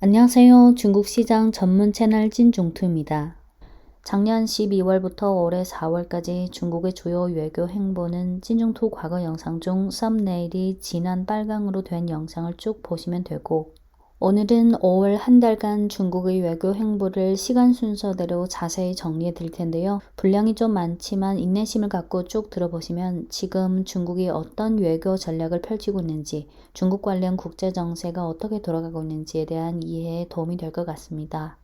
안녕하세요. 중국 시장 전문 채널 찐종투입니다. 작년 12월부터 올해 4월까지 중국의 주요 외교 행보는 찐종투 과거 영상 중 썸네일이 진한 빨강으로 된 영상을 쭉 보시면 되고, 오늘은 5월 한 달간 중국의 외교 행보를 시간 순서대로 자세히 정리해 드릴 텐데요. 분량이 좀 많지만 인내심을 갖고 쭉 들어보시면 지금 중국이 어떤 외교 전략을 펼치고 있는지, 중국 관련 국제 정세가 어떻게 돌아가고 있는지에 대한 이해에 도움이 될 것 같습니다.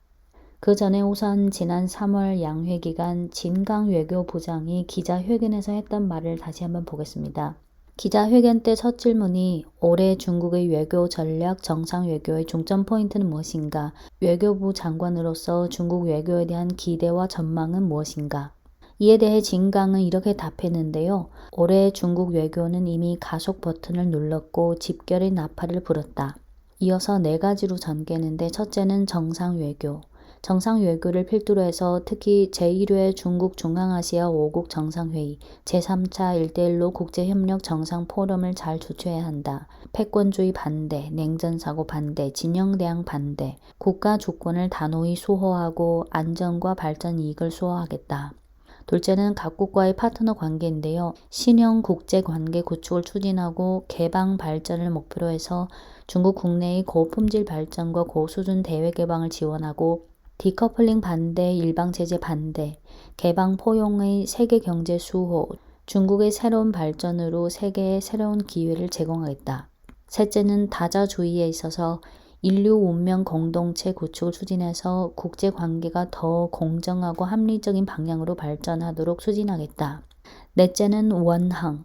그 전에 우선 지난 3월 양회 기간 진강 외교부장이 기자회견에서 했던 말을 다시 한번 보겠습니다. 기자회견 때 첫 질문이 올해 중국의 외교 전략 정상 외교의 중점 포인트는 무엇인가? 외교부 장관으로서 중국 외교에 대한 기대와 전망은 무엇인가? 이에 대해 진강은 이렇게 답했는데요. 올해 중국 외교는 이미 가속 버튼을 눌렀고 집결의 나팔을 불었다. 이어서 네 가지로 전개했는데, 첫째는 정상 외교. 정상 외교를 필두로 해서 특히 제1회 중국 중앙아시아 5국 정상회의, 제3차 1대1로 국제협력 정상 포럼을 잘 주최해야 한다. 패권주의 반대, 냉전사고 반대, 진영대항 반대, 국가 주권을 단호히 수호하고 안전과 발전 이익을 수호하겠다. 둘째는 각국과의 파트너 관계인데요. 신형 국제관계 구축을 추진하고 개방 발전을 목표로 해서 중국 국내의 고품질 발전과 고수준 대외 개방을 지원하고, 디커플링 반대, 일방체제 반대, 개방 포용의 세계 경제 수호, 중국의 새로운 발전으로 세계에 새로운 기회를 제공하겠다. 셋째는 다자주의에 있어서 인류 운명 공동체 구축을 추진해서 국제관계가 더 공정하고 합리적인 방향으로 발전하도록 추진하겠다. 넷째는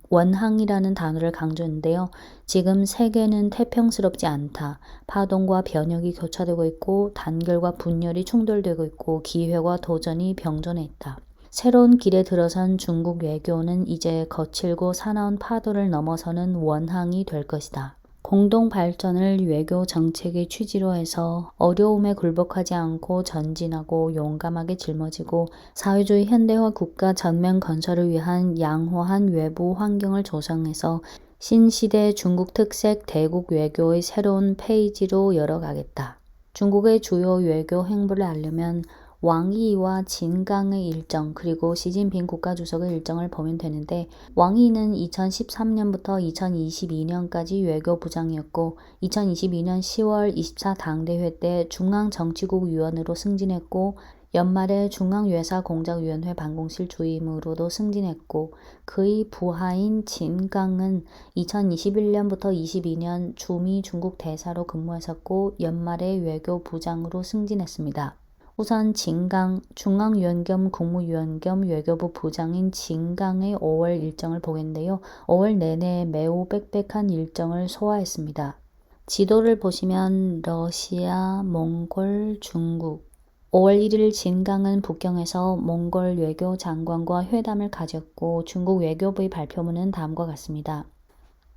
원항이라는 단어를 강조했는데요. 지금 세계는 태평스럽지 않다. 파동과 변혁이 교차되고 있고 단결과 분열이 충돌되고 있고 기회와 도전이 병존해 있다. 새로운 길에 들어선 중국 외교는 이제 거칠고 사나운 파도를 넘어서는 원항이 될 것이다. 공동 발전을 외교 정책의 취지로 해서 어려움에 굴복하지 않고 전진하고 용감하게 짊어지고 사회주의 현대화 국가 전면 건설을 위한 양호한 외부 환경을 조성해서 신시대 중국 특색 대국 외교의 새로운 페이지로 열어가겠다. 중국의 주요 외교 행보를 알려면 왕이와 진강의 일정, 그리고 시진핑 국가주석의 일정을 보면 되는데, 왕이는 2013년부터 2022년까지 외교부장이었고 2022년 10월 24 당대회 때 중앙정치국 위원으로 승진했고, 연말에 중앙외사공작위원회 반공실 주임으로도 승진했고, 그의 부하인 진강은 2021년부터 22년 주미 중국 대사로 근무했었고 연말에 외교부장으로 승진했습니다. 우선 진강, 중앙위원 겸 국무위원 겸 외교부 부장인 진강의 5월 일정을 보겠는데요. 5월 내내 매우 빽빽한 일정을 소화했습니다. 지도를 보시면 러시아, 몽골, 중국. 5월 1일 진강은 북경에서 몽골 외교 장관과 회담을 가졌고, 중국 외교부의 발표문은 다음과 같습니다.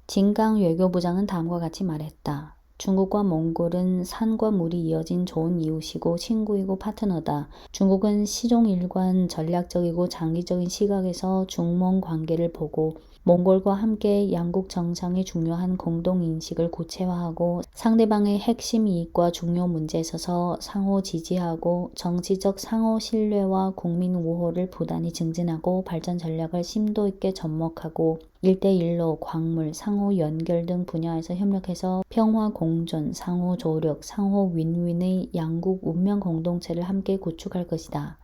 진강 외교부장은 다음과 같이 말했다. 중국과 몽골은 산과 물이 이어진 좋은 이웃이고 친구이고 파트너다. 중국은 시종일관 전략적이고 장기적인 시각에서 중몽 관계를 보고 몽골과 함께 양국 정상의 중요한 공동인식을 구체화하고 상대방의 핵심 이익과 중요 문제에 있어서 상호 지지하고 정치적 상호 신뢰와 국민 우호를 부단히 증진하고 발전 전략을 심도 있게 접목하고 1대1로 광물, 상호 연결 등 분야에서 협력해서 평화 공존, 상호 조력, 상호 윈윈의 양국 운명 공동체를 함께 구축할 것이다.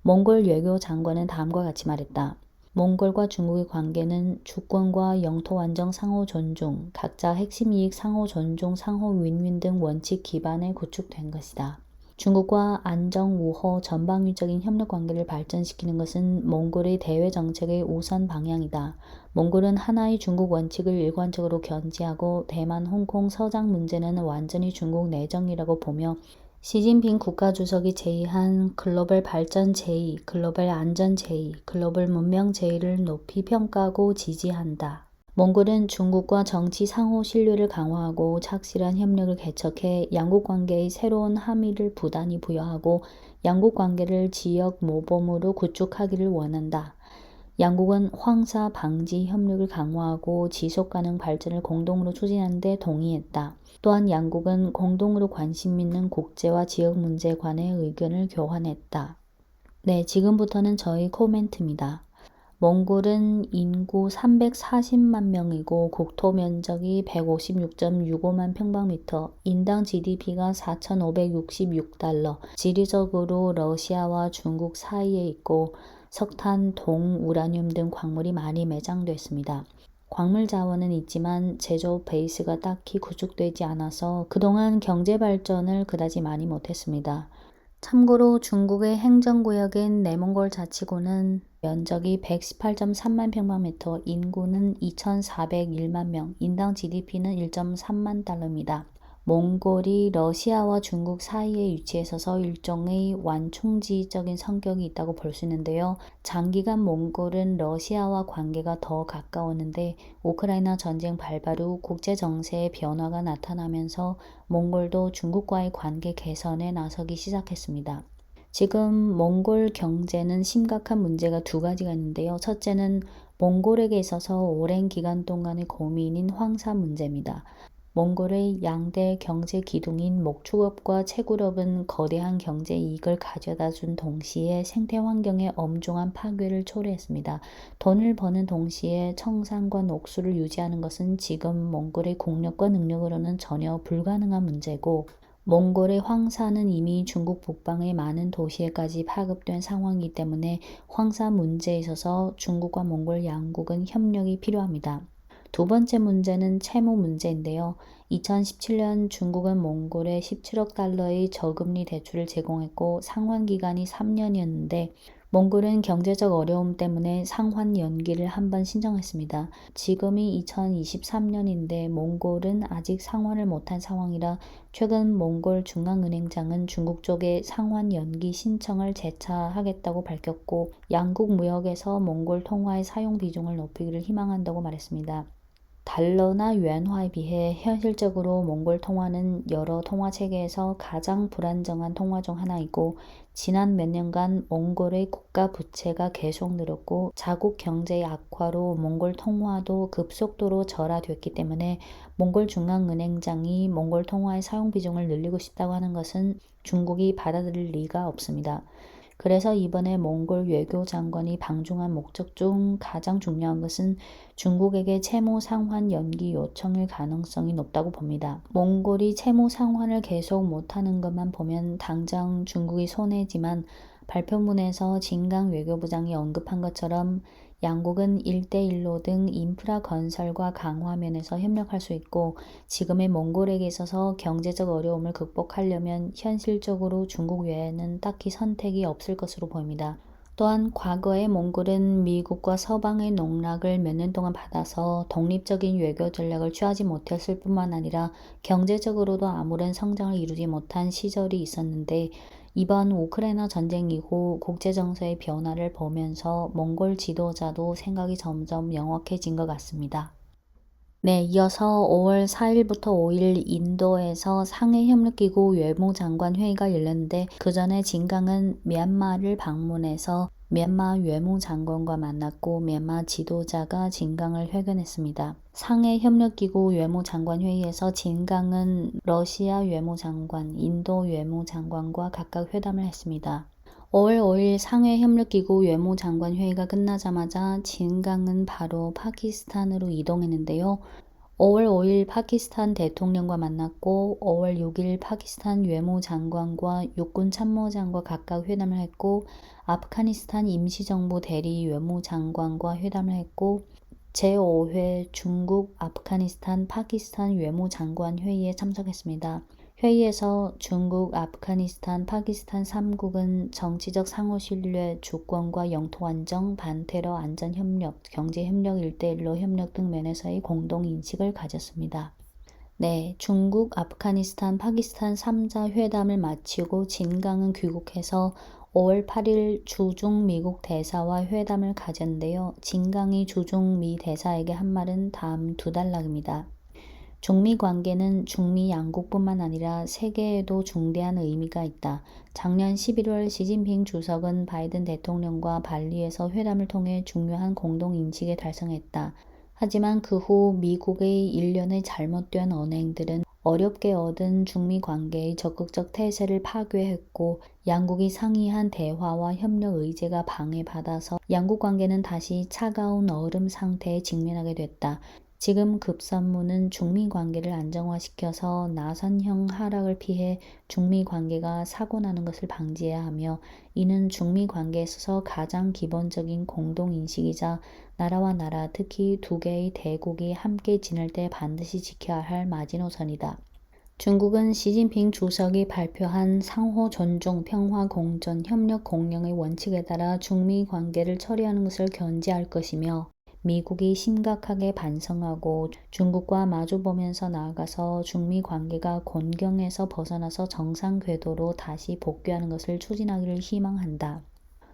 몽골 외교 장관은 다음과 같이 말했다. 몽골과 중국의 관계는 주권과 영토 안정 상호 존중, 각자 핵심 이익 상호 존중, 상호 윈윈 등 원칙 기반에 구축된 것이다. 중국과 안정, 우호, 전방위적인 협력 관계를 발전시키는 것은 몽골의 대외 정책의 우선 방향이다. 몽골은 하나의 중국 원칙을 일관적으로 견지하고 대만, 홍콩, 서장 문제는 완전히 중국 내정이라고 보며 시진핑 국가주석이 제의한 글로벌 발전 제의, 글로벌 안전 제의, 글로벌 문명 제의를 높이 평가하고 지지한다. 몽골은 중국과 정치 상호 신뢰를 강화하고 착실한 협력을 개척해 양국 관계의 새로운 함의를 부단히 부여하고 양국 관계를 지역 모범으로 구축하기를 원한다. 양국은 황사 방지 협력을 강화하고 지속가능 발전을 공동으로 추진하는 데 동의했다. 또한 양국은 공동으로 관심 있는 국제와 지역 문제에 관해 의견을 교환했다. 네, 지금부터는 저희 코멘트입니다. 몽골은 인구 340만 명이고 국토 면적이 156.65만 평방미터, 인당 GDP가 4,566달러, 지리적으로 러시아와 중국 사이에 있고 석탄, 동, 우라늄 등 광물이 많이 매장되어 있습니다. 광물 자원은 있지만 제조업 베이스가 딱히 구축되지 않아서 그동안 경제 발전을 그다지 많이 못했습니다. 참고로 중국의 행정구역인 내몽골 자치구는 면적이 118.3만 평방미터, 인구는 2,401만 명, 인당 GDP는 1.3만 달러입니다. 몽골이 러시아와 중국 사이에 위치해 있어서 일종의 완충지적인 성격이 있다고 볼 수 있는데요. 장기간 몽골은 러시아와 관계가 더 가까웠는데 우크라이나 전쟁 발발 후 국제 정세의 변화가 나타나면서 몽골도 중국과의 관계 개선에 나서기 시작했습니다. 지금 몽골 경제는 심각한 문제가 두 가지가 있는데요. 첫째는 몽골에게 있어서 오랜 기간 동안의 고민인 황사 문제입니다. 몽골의 양대 경제 기둥인 목축업과 채굴업은 거대한 경제 이익을 가져다 준 동시에 생태 환경에 엄중한 파괴를 초래했습니다. 돈을 버는 동시에 청산과 녹수를 유지하는 것은 지금 몽골의 국력과 능력으로는 전혀 불가능한 문제고, 몽골의 황사는 이미 중국 북방의 많은 도시에까지 파급된 상황이기 때문에 황사 문제에 있어서 중국과 몽골 양국은 협력이 필요합니다. 두 번째 문제는 채무 문제인데요. 2017년 중국은 몽골에 17억 달러의 저금리 대출을 제공했고 상환 기간이 3년이었는데 몽골은 경제적 어려움 때문에 상환 연기를 한 번 신청했습니다. 지금이 2023년인데 몽골은 아직 상환을 못한 상황이라 최근 몽골 중앙은행장은 중국 쪽에 상환 연기 신청을 재차하겠다고 밝혔고 양국 무역에서 몽골 통화의 사용 비중을 높이기를 희망한다고 말했습니다. 달러나 유엔화에 비해 현실적으로 몽골 통화는 여러 통화 체계에서 가장 불안정한 통화 중 하나이고 지난 몇 년간 몽골의 국가 부채가 계속 늘었고 자국 경제의 악화로 몽골 통화도 급속도로 절하됐기 때문에 몽골 중앙은행장이 몽골 통화의 사용 비중을 늘리고 싶다고 하는 것은 중국이 받아들일 리가 없습니다. 그래서 이번에 몽골 외교장관이 방중한 목적 중 가장 중요한 것은 중국에게 채무 상환 연기 요청일 가능성이 높다고 봅니다. 몽골이 채무 상환을 계속 못하는 것만 보면 당장 중국이 손해지만 발표문에서 진강 외교부장이 언급한 것처럼 양국은 1대1로 등 인프라 건설과 강화 면에서 협력할 수 있고 지금의 몽골에게 있어서 경제적 어려움을 극복하려면 현실적으로 중국 외에는 딱히 선택이 없을 것으로 보입니다. 또한 과거에 몽골은 미국과 서방의 농락을 몇 년 동안 받아서 독립적인 외교 전략을 취하지 못했을 뿐만 아니라 경제적으로도 아무런 성장을 이루지 못한 시절이 있었는데 이번 우크라이나 전쟁 이후 국제정세의 변화를 보면서 몽골 지도자도 생각이 점점 명확해진 것 같습니다. 네, 이어서 5월 4일부터 5일 인도에서 상해협력기구 외무장관 회의가 열렸는데 그 전에 진강은 미얀마를 방문해서 미얀마 외무장관과 만났고 미얀마 지도자가 진강을 회견했습니다. 상해협력기구 외무장관 회의에서 진강은 러시아 외무장관, 인도 외무장관과 각각 회담을 했습니다. 5월 5일 상해협력기구 외무장관 회의가 끝나자마자 진강은 바로 파키스탄으로 이동했는데요. 5월 5일 파키스탄 대통령과 만났고 5월 6일 파키스탄 외무장관과 육군참모장과 각각 회담을 했고 아프가니스탄 임시정부 대리 외무장관과 회담을 했고 제5회 중국, 아프가니스탄, 파키스탄 외무장관 회의에 참석했습니다. 회의에서 중국, 아프가니스탄, 파키스탄 3국은 정치적 상호신뢰, 주권과 영토 안정, 반테러 안전협력, 경제협력, 일대일로 협력 등 면에서의 공동인식을 가졌습니다. 네, 중국, 아프가니스탄, 파키스탄 3자 회담을 마치고 진강은 귀국해서 5월 8일 주중 미국 대사와 회담을 가졌는데요. 진강이 주중 미 대사에게 한 말은 다음 두 단락입니다. 중미 관계는 중미 양국뿐만 아니라 세계에도 중대한 의미가 있다. 작년 11월 시진핑 주석은 바이든 대통령과 발리에서 회담을 통해 중요한 공동 인식에 달성했다. 하지만 그 후 미국의 일련의 잘못된 언행들은 어렵게 얻은 중미 관계의 적극적 태세를 파괴했고 양국이 상이한 대화와 협력 의제가 방해받아서 양국 관계는 다시 차가운 얼음 상태에 직면하게 됐다. 지금 급선무는 중미 관계를 안정화시켜서 나선형 하락을 피해 중미 관계가 사고 나는 것을 방지해야 하며 이는 중미 관계에 있어서 가장 기본적인 공동 인식이자 나라와 나라, 특히 두 개의 대국이 함께 지낼 때 반드시 지켜야 할 마지노선이다. 중국은 시진핑 주석이 발표한 상호 존중, 평화 공존, 협력 공영의 원칙에 따라 중미 관계를 처리하는 것을 견지할 것이며 미국이 심각하게 반성하고 중국과 마주보면서 나아가서 중미 관계가 곤경에서 벗어나서 정상 궤도로 다시 복귀하는 것을 추진하기를 희망한다.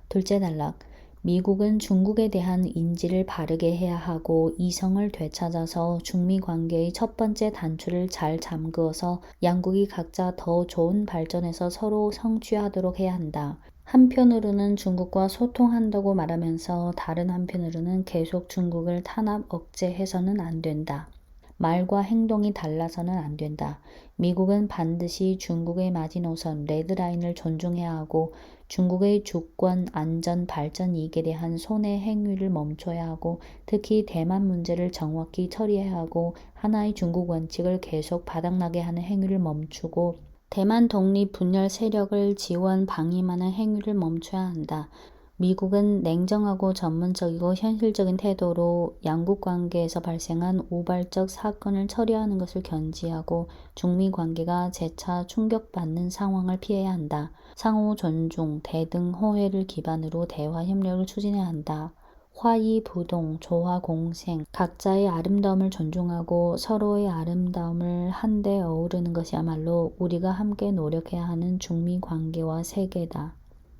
둘째 단락. 미국은 중국에 대한 인지를 바르게 해야 하고 이성을 되찾아서 중미 관계의 첫 번째 단추를 잘 잠그어서 양국이 각자 더 좋은 발전에서 서로 성취하도록 해야 한다. 한편으로는 중국과 소통한다고 말하면서 다른 한편으로는 계속 중국을 탄압 억제해서는 안 된다. 말과 행동이 달라서는 안 된다. 미국은 반드시 중국의 마지노선, 레드라인을 존중해야 하고 중국의 주권, 안전, 발전 이익에 대한 손해 행위를 멈춰야 하고 특히 대만 문제를 정확히 처리해야 하고 하나의 중국 원칙을 계속 바닥나게 하는 행위를 멈추고 대만 독립 분열 세력을 지원 방임하는 행위를 멈춰야 한다. 미국은 냉정하고 전문적이고 현실적인 태도로 양국 관계에서 발생한 우발적 사건을 처리하는 것을 견지하고 중미 관계가 재차 충격받는 상황을 피해야 한다. 상호 존중, 대등 호혜를 기반으로 대화 협력을 추진해야 한다. 화이부동, 조화공생, 각자의 아름다움을 존중하고 서로의 아름다움을 한데 어우르는 것이야말로 우리가 함께 노력해야 하는 중미 관계와 세계다.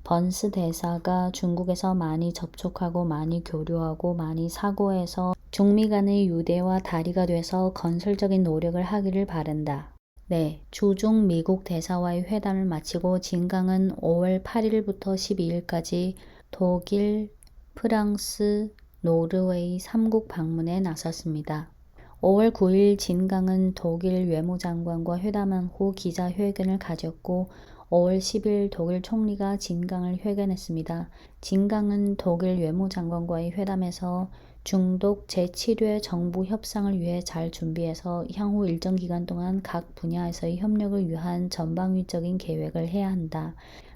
번스 대사가 중국에서 많이 접촉하고 많이 교류하고 많이 사고해서 중미 간의 유대와 다리가 돼서 건설적인 노력을 하기를 바란다. 네, 주중 미국 대사와의 회담을 마치고 진강은 5월 8일부터 12일까지 독일, 프랑스, 노르웨이 3국 방문에 나섰습니다. 5월 9일 진강은 독일 외무장관과 회담한 후 기자회견을 가졌고 5월 10일 독일 총리가 진강을 회견했습니다. 진강은 독일 외무장관과의 회담에서 중독 재치료 정부 협상을 위해 잘 준비해서 향후 일정 기간 동안 각 분야에서의 협력을 위한 전방위적인 계획을 해야 한다.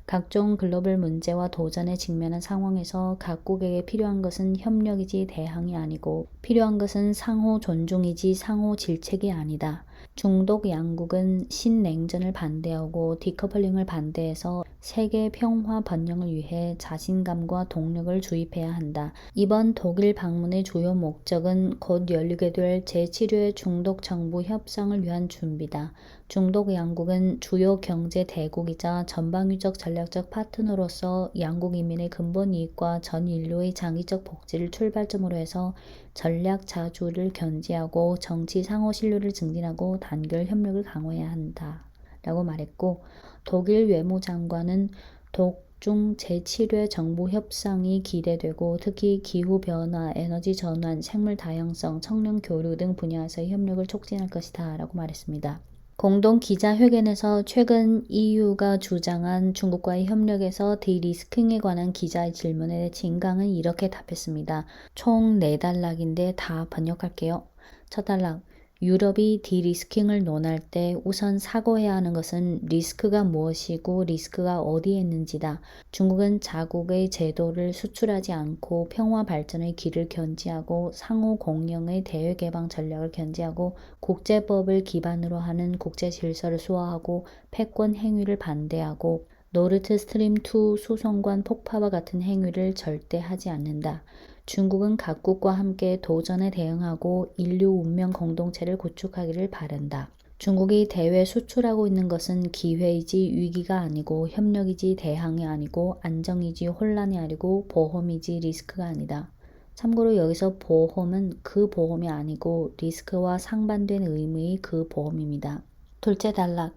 각종 글로벌 문제와 도전에 직면한 상황에서 각국에게 필요한 것은 협력이지 대항이 아니고 필요한 것은 상호 존중이지 상호 질책이 아니다. 중독 양국은 신냉전을 반대하고 디커플링을 반대해서 세계 평화 번영을 위해 자신감과 동력을 주입해야 한다. 이번 독일 방문의 주요 목적은 곧 열리게 될 제7회 중독 정부 협상을 위한 준비다. 중독 양국은 주요 경제 대국이자 전방위적 전략적 파트너로서 양국 인민의 근본 이익과 전 인류의 장기적 복지를 출발점으로 해서 전략 자주를 견지하고 정치 상호 신뢰를 증진하고 단결 협력을 강화해야 한다. 라고 말했고 독일 외무장관은 독중 제7회 정부 협상이 기대되고 특히 기후변화, 에너지 전환, 생물 다양성, 청년 교류 등 분야에서의 협력을 촉진할 것이다. 라고 말했습니다. 공동 기자회견에서 최근 EU가 주장한 중국과의 협력에서 디리스킹에 관한 기자의 질문에 진강은 이렇게 답했습니다. 총 4단락인데 다 번역할게요. 첫 단락. 유럽이 디리스킹을 논할 때 우선 사고해야 하는 것은 리스크가 무엇이고 리스크가 어디에 있는지다. 중국은 자국의 제도를 수출하지 않고 평화 발전의 길을 견지하고 상호 공영의 대외 개방 전략을 견지하고 국제법을 기반으로 하는 국제 질서를 수호하고 패권 행위를 반대하고 노르트 스트림 2 수송관 폭파와 같은 행위를 절대 하지 않는다. 중국은 각국과 함께 도전에 대응하고 인류 운명 공동체를 구축하기를 바란다. 중국이 대외 수출하고 있는 것은 기회이지 위기가 아니고 협력이지 대항이 아니고 안정이지 혼란이 아니고 보험이지 리스크가 아니다. 참고로 여기서 보험은 그 보험이 아니고 리스크와 상반된 의미의 그 보험입니다. 둘째 단락.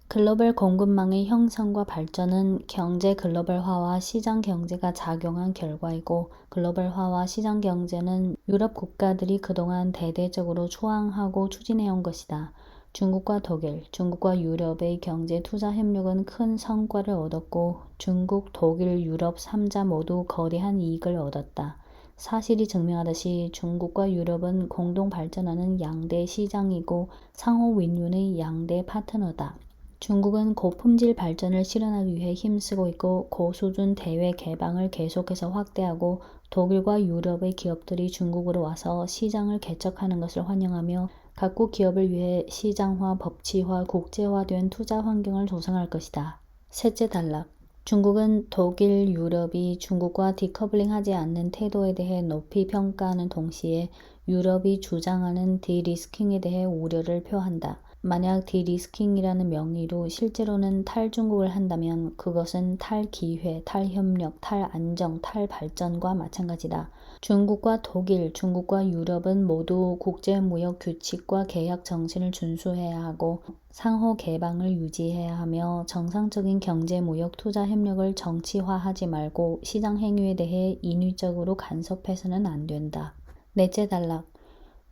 글로벌 공급망의 형성과 발전은 경제 글로벌화와 시장 경제가 작용한 결과이고, 글로벌화와 시장 경제는 유럽 국가들이 그동안 대대적으로 초항하고 추진해온 것이다. 중국과 독일, 중국과 유럽의 경제 투자 협력은 큰 성과를 얻었고, 중국, 독일, 유럽 3자 모두 거대한 이익을 얻었다. 사실이 증명하듯이 중국과 유럽은 공동 발전하는 양대 시장이고 상호 윈윈의 양대 파트너다. 중국은 고품질 발전을 실현하기 위해 힘쓰고 있고, 고수준 대외 개방을 계속해서 확대하고, 독일과 유럽의 기업들이 중국으로 와서 시장을 개척하는 것을 환영하며 각국 기업을 위해 시장화, 법치화, 국제화된 투자 환경을 조성할 것이다. 셋째 단락. 중국은 독일, 유럽이 중국과 디커플링하지 않는 태도에 대해 높이 평가하는 동시에 유럽이 주장하는 디리스킹에 대해 우려를 표한다. 만약 디리스킹이라는 명의로 실제로는 탈중국을 한다면 그것은 탈기회, 탈협력, 탈안정, 탈발전과 마찬가지다. 중국과 독일, 중국과 유럽은 모두 국제무역 규칙과 계약 정신을 준수해야 하고 상호 개방을 유지해야 하며 정상적인 경제무역 투자 협력을 정치화하지 말고 시장 행위에 대해 인위적으로 간섭해서는 안 된다. 넷째 단락.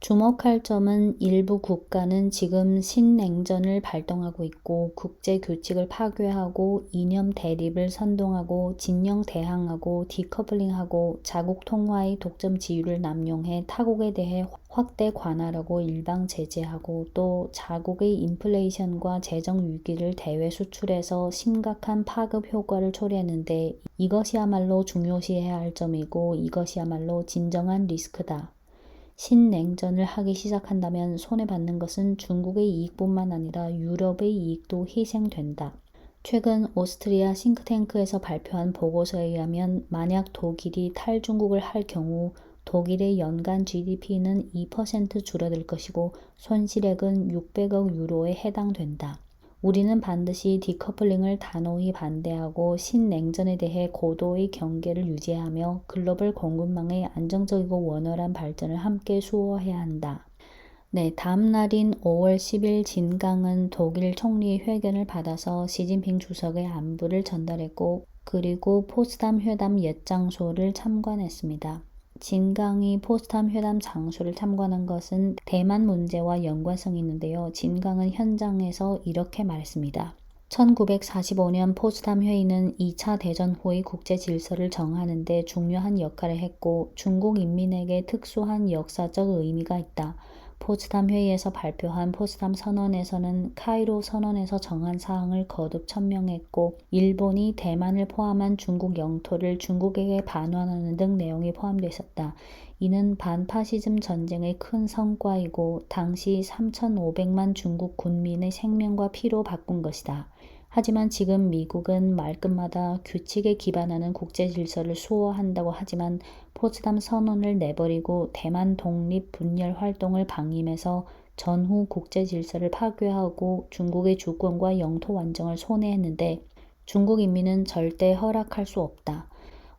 주목할 점은 일부 국가는 지금 신냉전을 발동하고 있고 국제 규칙을 파괴하고 이념 대립을 선동하고 진영 대항하고 디커플링하고 자국 통화의 독점 지위를 남용해 타국에 대해 확대 관할하고 일방 제재하고 또 자국의 인플레이션과 재정 위기를 대외 수출해서 심각한 파급 효과를 초래했는데 이것이야말로 중요시해야 할 점이고 이것이야말로 진정한 리스크다. 신냉전을 하기 시작한다면 손해받는 것은 중국의 이익뿐만 아니라 유럽의 이익도 희생된다. 최근 오스트리아 싱크탱크에서 발표한 보고서에 의하면 만약 독일이 탈중국을 할 경우 독일의 연간 GDP는 2% 줄어들 것이고 손실액은 600억 유로에 해당된다. 우리는 반드시 디커플링을 단호히 반대하고 신냉전에 대해 고도의 경계를 유지하며 글로벌 공급망의 안정적이고 원활한 발전을 함께 수호해야 한다. 네, 다음 날인 5월 10일 진강은 독일 총리의 회견을 받아서 시진핑 주석의 안부를 전달했고 그리고 포츠담 회담 옛 장소를 참관했습니다. 진강이 포츠담 회담 장소를 참관한 것은 대만 문제와 연관성이 있는데요. 진강은 현장에서 이렇게 말했습니다. 1945년 포츠담 회의는 2차 대전 후의 국제 질서를 정하는 데 중요한 역할을 했고 중국 인민에게 특수한 역사적 의미가 있다. 포츠담 회의에서 발표한 포츠담 선언에서는 카이로 선언에서 정한 사항을 거듭 천명했고 일본이 대만을 포함한 중국 영토를 중국에게 반환하는 등 내용이 포함되어 있었다. 이는 반파시즘 전쟁의 큰 성과이고 당시 3,500만 중국 군민의 생명과 피로 바꾼 것이다. 하지만 지금 미국은 말끝마다 규칙에 기반하는 국제 질서를 수호한다고 하지만 포츠담 선언을 내버리고 대만 독립 분열 활동을 방임해서 전후 국제 질서를 파괴하고 중국의 주권과 영토 완정을 손해했는데 중국 인민은 절대 허락할 수 없다.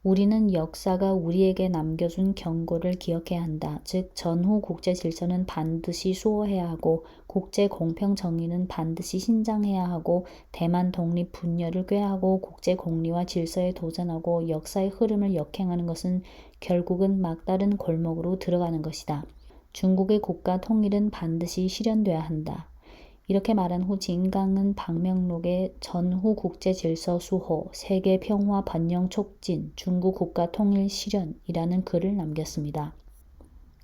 우리는 역사가 우리에게 남겨준 경고를 기억해야 한다. 즉 전후 국제 질서는 반드시 수호해야 하고 국제 공평 정의는 반드시 신장해야 하고 대만 독립 분열을 꾀하고 국제 공리와 질서에 도전하고 역사의 흐름을 역행하는 것은 결국은 막다른 골목으로 들어가는 것이다. 중국의 국가 통일은 반드시 실현돼야 한다. 이렇게 말한 후 진강은 방명록에 전후 국제 질서 수호, 세계 평화 번영 촉진, 중국 국가 통일 실현이라는 글을 남겼습니다.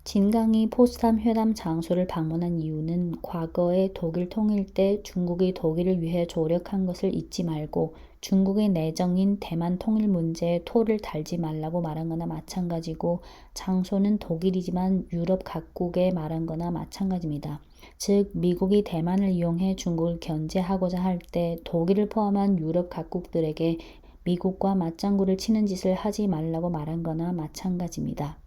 진강이 포츠담 회담 장소를 방문한 이유는 과거의 독일 통일 때 중국이 독일을 위해 조력한 것을 잊지 말고 중국의 내정인 대만 통일 문제에 토를 달지 말라고 말한 거나 마찬가지고 장소는 독일이지만 유럽 각국에 말한 거나 마찬가지입니다. 즉 미국이 대만을 이용해 중국을 견제하고자 할 때 독일을 포함한 유럽 각국들에게 미국과 맞장구를 치는 짓을 하지 말라고 말한 거나 마찬가지입니다.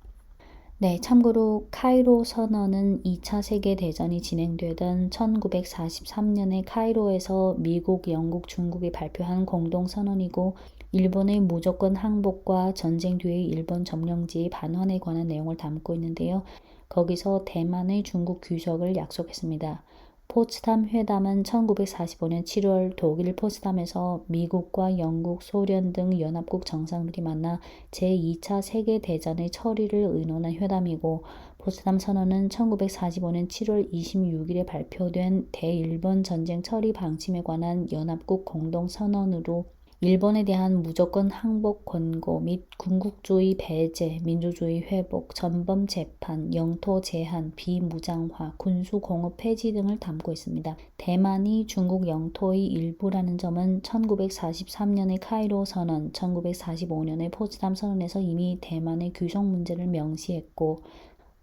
네, 참고로 카이로 선언은 2차 세계대전이 진행되던 1943년에 카이로에서 미국, 영국, 중국이 발표한 공동선언이고 일본의 무조건 항복과 전쟁 뒤의 일본 점령지 반환에 관한 내용을 담고 있는데요. 거기서 대만의 중국 귀속을 약속했습니다. 포츠담 회담은 1945년 7월 독일 포츠담에서 미국과 영국, 소련 등 연합국 정상들이 만나 제2차 세계대전의 처리를 의논한 회담이고 포츠담 선언은 1945년 7월 26일에 발표된 대일본 전쟁 처리 방침에 관한 연합국 공동선언으로 일본에 대한 무조건 항복 권고 및 군국주의 배제, 민주주의 회복, 전범 재판, 영토 제한, 비무장화, 군수공업 폐지 등을 담고 있습니다. 대만이 중국 영토의 일부라는 점은 1943년의 카이로 선언, 1945년의 포츠담 선언에서 이미 대만의 귀속 문제를 명시했고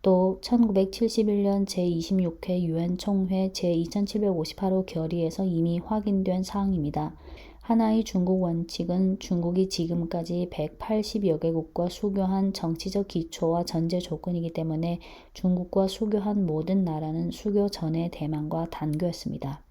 또 1971년 제26회 유엔 총회 제2758호 결의에서 이미 확인된 사항입니다. 하나의 중국 원칙은 중국이 지금까지 180여 개국과 수교한 정치적 기초와 전제 조건이기 때문에 중국과 수교한 모든 나라는 수교 전에 대만과 단교였습니다.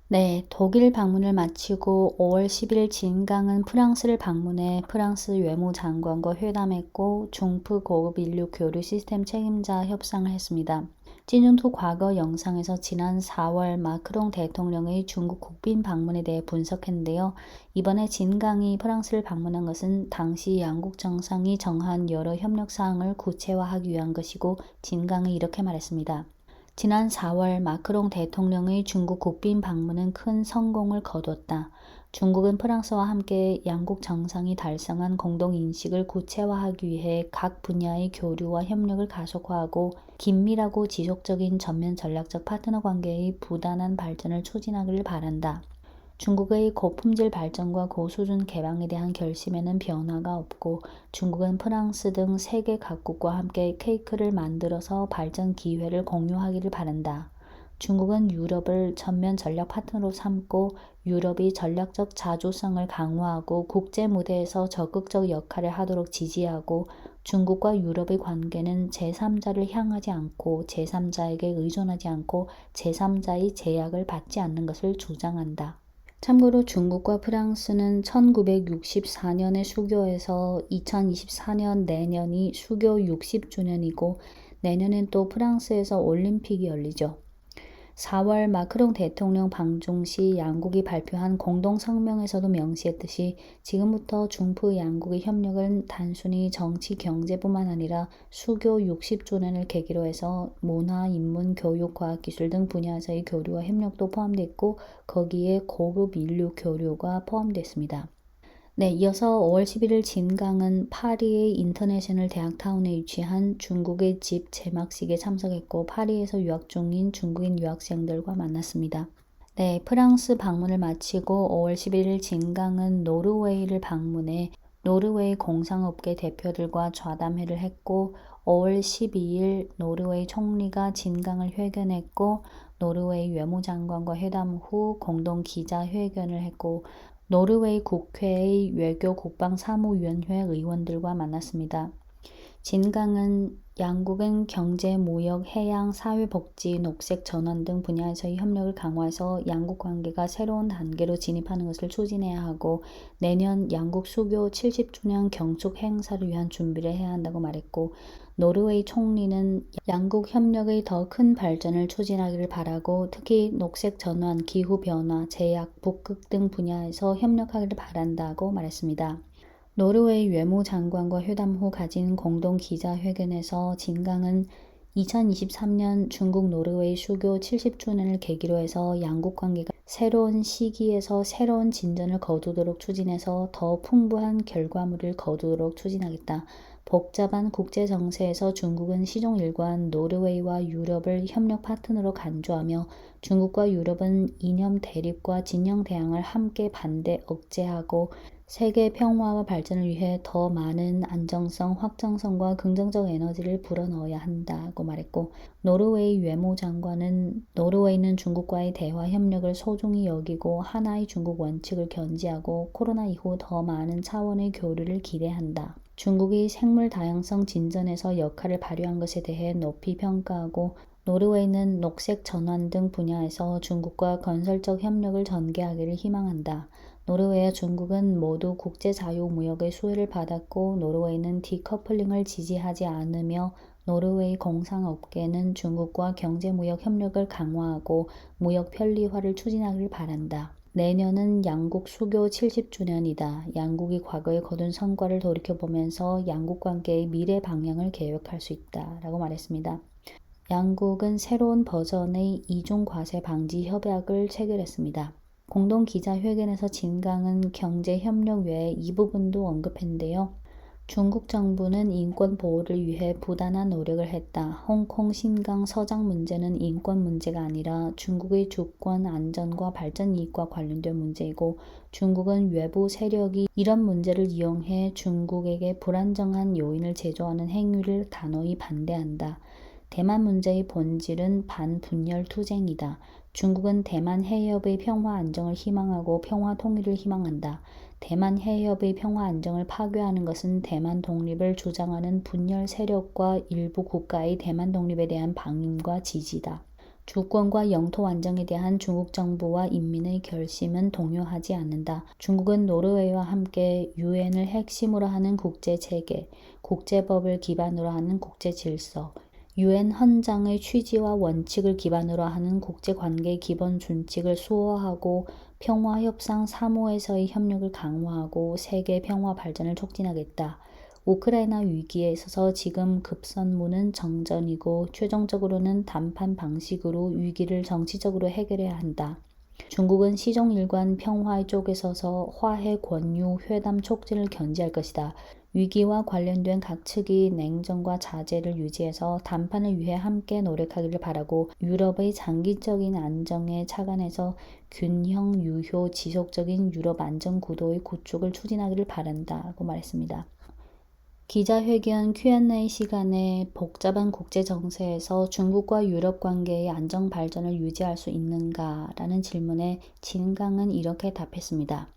네, 독일 방문을 마치고 5월 10일 진강은 프랑스를 방문해 프랑스 외무장관과 회담했고 중프 고급 인류 교류 시스템 책임자 협상을 했습니다. 찐중투 과거 영상에서 지난 4월 마크롱 대통령의 중국 국빈 방문에 대해 분석했는데요. 이번에 진강이 프랑스를 방문한 것은 당시 양국 정상이 정한 여러 협력 사항을 구체화하기 위한 것이고 진강은 이렇게 말했습니다. 지난 4월 마크롱 대통령의 중국 국빈 방문은 큰 성공을 거뒀다. 중국은 프랑스와 함께 양국 정상이 달성한 공동인식을 구체화하기 위해 각 분야의 교류와 협력을 가속화하고 긴밀하고 지속적인 전면 전략적 파트너 관계의 부단한 발전을 추진하기를 바란다. 중국의 고품질 발전과 고수준 개방에 대한 결심에는 변화가 없고 중국은 프랑스 등 세계 각국과 함께 케이크를 만들어서 발전 기회를 공유하기를 바란다. 중국은 유럽을 전면 전략 파트너로 삼고 유럽이 전략적 자주성을 강화하고 국제 무대에서 적극적 역할을 하도록 지지하고 중국과 유럽의 관계는 제3자를 향하지 않고 제3자에게 의존하지 않고 제3자의 제약을 받지 않는 것을 주장한다. 참고로 중국과 프랑스는 1964년에 수교해서 2024년 내년이 수교 60주년이고 내년엔 또 프랑스에서 올림픽이 열리죠. 4월 마크롱 대통령 방중 시 양국이 발표한 공동성명에서도 명시했듯이 지금부터 중프 양국의 협력은 단순히 정치 경제뿐만 아니라 수교 60주년을 계기로 해서 문화, 인문, 교육, 과학기술 등 분야에서의 교류와 협력도 포함되어 있고 거기에 고급 인류 교류가 포함됐습니다. 네, 이어서 5월 11일 진강은 파리의 인터내셔널 대학타운에 위치한 중국의 집 개막식에 참석했고 파리에서 유학 중인 중국인 유학생들과 만났습니다. 네, 프랑스 방문을 마치고 5월 11일 진강은 노르웨이를 방문해 노르웨이 공상업계 대표들과 좌담회를 했고 5월 12일 노르웨이 총리가 진강을 회견했고 노르웨이 외무장관과 회담 후 공동 기자회견을 했고 노르웨이 국회의 외교 국방 사무위원회 의원들과 만났습니다. 진강은 양국은 경제, 무역, 해양, 사회복지, 녹색 전환 등 분야에서의 협력을 강화해서 양국 관계가 새로운 단계로 진입하는 것을 추진해야 하고 내년 양국 수교 70주년 경축 행사를 위한 준비를 해야 한다고 말했고 노르웨이 총리는 양국 협력의 더 큰 발전을 추진하기를 바라고 특히 녹색 전환, 기후변화, 제약, 북극 등 분야에서 협력하기를 바란다고 말했습니다. 노르웨이 외무장관과 회담 후 가진 공동 기자회견에서 진강은 2023년 중국 노르웨이 수교 70주년을 계기로 해서 양국 관계가 새로운 시기에서 새로운 진전을 거두도록 추진해서 더 풍부한 결과물을 거두도록 추진하겠다. 복잡한 국제 정세에서 중국은 시종 일관 노르웨이와 유럽을 협력 파트너로 간주하며 중국과 유럽은 이념 대립과 진영 대항을 함께 반대 억제하고 세계 평화와 발전을 위해 더 많은 안정성, 확정성과 긍정적 에너지를 불어넣어야 한다고 말했고 노르웨이 외무장관은 노르웨이는 중국과의 대화 협력을 소중히 여기고 하나의 중국 원칙을 견지하고 코로나 이후 더 많은 차원의 교류를 기대한다. 중국이 생물 다양성 진전에서 역할을 발휘한 것에 대해 높이 평가하고 노르웨이는 녹색 전환 등 분야에서 중국과 건설적 협력을 전개하기를 희망한다. 노르웨이와 중국은 모두 국제자유무역의 수혜를 받았고 노르웨이는 디커플링을 지지하지 않으며 노르웨이 공상업계는 중국과 경제무역 협력을 강화하고 무역 편리화를 추진하기를 바란다. 내년은 양국 수교 70주년이다. 양국이 과거에 거둔 성과를 돌이켜보면서 양국 관계의 미래 방향을 계획할 수 있다. 라고 말했습니다. 양국은 새로운 버전의 이중 과세 방지 협약을 체결했습니다. 공동 기자회견에서 진강은 경제 협력 외에 이 부분도 언급했는데요. 중국 정부는 인권 보호를 위해 부단한 노력을 했다. 홍콩 신강 서장 문제는 인권 문제가 아니라 중국의 주권 안전과 발전 이익과 관련된 문제이고 중국은 외부 세력이 이런 문제를 이용해 중국에게 불안정한 요인을 제조하는 행위를 단호히 반대한다. 대만 문제의 본질은 반분열 투쟁이다. 중국은 대만 해협의 평화 안정을 희망하고 평화 통일을 희망한다. 대만 해협의 평화 안정을 파괴하는 것은 대만 독립을 주장하는 분열 세력과 일부 국가의 대만 독립에 대한 방임과 지지다. 주권과 영토 안정에 대한 중국 정부와 인민의 결심은 동요하지 않는다. 중국은 노르웨이와 함께 유엔을 핵심으로 하는 국제체계, 국제법을 기반으로 하는 국제질서, 유엔 헌장의 취지와 원칙을 기반으로 하는 국제관계의 기본 준칙을 수호하고 평화협상 사무에서의 협력을 강화하고 세계 평화 발전을 촉진하겠다. 우크라이나 위기에 있어서 지금 급선무는 정전이고 최종적으로는談判 방식으로 위기를 정치적으로 해결해야 한다. 중국은 시종일관 평화의 쪽에 서서 화해 권유 회담 촉진을 견지할 것이다. 위기와 관련된 각 측이 냉정과 자제를 유지해서談判을 위해 함께 노력하기를 바라고 유럽의 장기적인 안정에 착안해서 균형, 유효, 지속적인 유럽 안정 구도의 구축을 추진하기를 바란다고 말했습니다. 기자회견 Q&A 시간에 복잡한 국제 정세에서 중국과 유럽 관계의 안정 발전을 유지할 수 있는가라는 질문에 진강은 이렇게 답했습니다.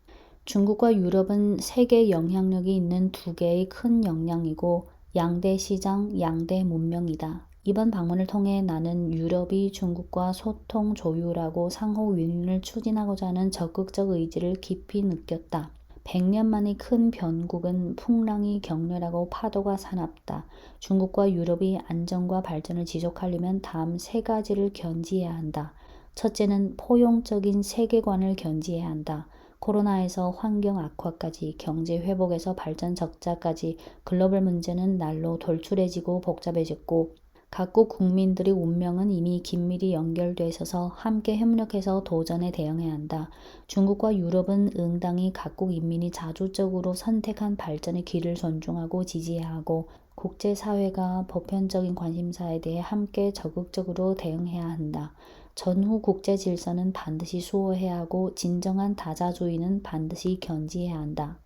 중국과 유럽은 세계 영향력이 있는 두 개의 큰 역량이고 양대 시장, 양대 문명이다. 이번 방문을 통해 나는 유럽이 중국과 소통, 조율하고 상호 윈윈을 추진하고자 하는 적극적 의지를 깊이 느꼈다. 100년 만의 큰 변국은 풍랑이 격렬하고 파도가 사납다. 중국과 유럽이 안정과 발전을 지속하려면 다음 세 가지를 견지해야 한다. 첫째는 포용적인 세계관을 견지해야 한다. 코로나에서 환경 악화까지 경제 회복에서 발전 적자까지 글로벌 문제는 날로 돌출해지고 복잡해졌고 각국 국민들의 운명은 이미 긴밀히 연결돼 있어서 함께 협력해서 도전에 대응해야 한다. 중국과 유럽은 응당히 각국 인민이 자주적으로 선택한 발전의 길을 존중하고 지지해야 하고 국제사회가 보편적인 관심사에 대해 함께 적극적으로 대응해야 한다. 전후 국제 질서는 반드시 수호해야 하고 진정한 다자주의는 반드시 견지해야 한다.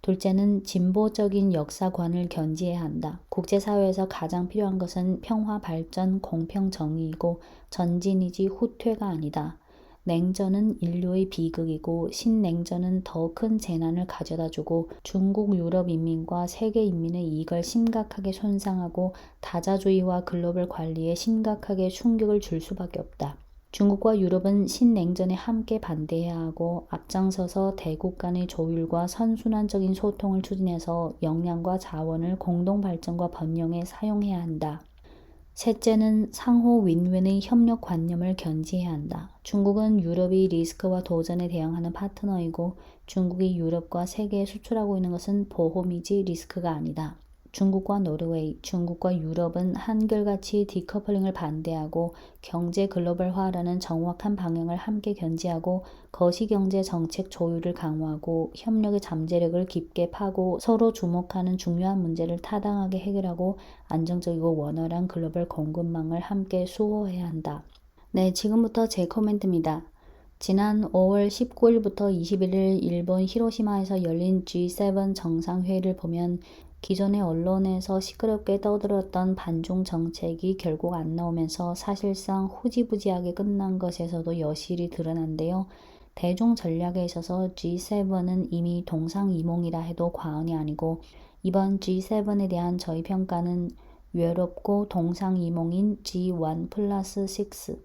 둘째는 진보적인 역사관을 견지해야 한다. 국제사회에서 가장 필요한 것은 평화, 발전, 공평, 정의이고 전진이지 후퇴가 아니다. 냉전은 인류의 비극이고 신냉전은 더 큰 재난을 가져다주고 중국 유럽 인민과 세계 인민의 이익을 심각하게 손상하고 다자주의와 글로벌 관리에 심각하게 충격을 줄 수밖에 없다. 중국과 유럽은 신냉전에 함께 반대해야 하고 앞장서서 대국 간의 조율과 선순환적인 소통을 추진해서 역량과 자원을 공동 발전과 번영에 사용해야 한다. 셋째는 상호 윈윈의 협력 관념을 견지해야 한다. 중국은 유럽이 리스크와 도전에 대응하는 파트너이고 중국이 유럽과 세계에 수출하고 있는 것은 보험이지 리스크가 아니다. 중국과 노르웨이, 중국과 유럽은 한결같이 디커플링을 반대하고 경제 글로벌화라는 정확한 방향을 함께 견지하고 거시경제 정책 조율을 강화하고 협력의 잠재력을 깊게 파고 서로 주목하는 중요한 문제를 타당하게 해결하고 안정적이고 원활한 글로벌 공급망을 함께 수호해야 한다. 네, 지금부터 제 코멘트입니다. 지난 5월 19일부터 21일 일본 히로시마에서 열린 G7 정상회의를 보면 기존의 언론에서 시끄럽게 떠들었던 반중 정책이 결국 안 나오면서 사실상 후지부지하게 끝난 것에서도 여실히 드러난데요. 대중 전략에 있어서 G7은 이미 동상이몽이라 해도 과언이 아니고 이번 G7에 대한 저희 평가는 외롭고 동상이몽인 G1 플러스 6,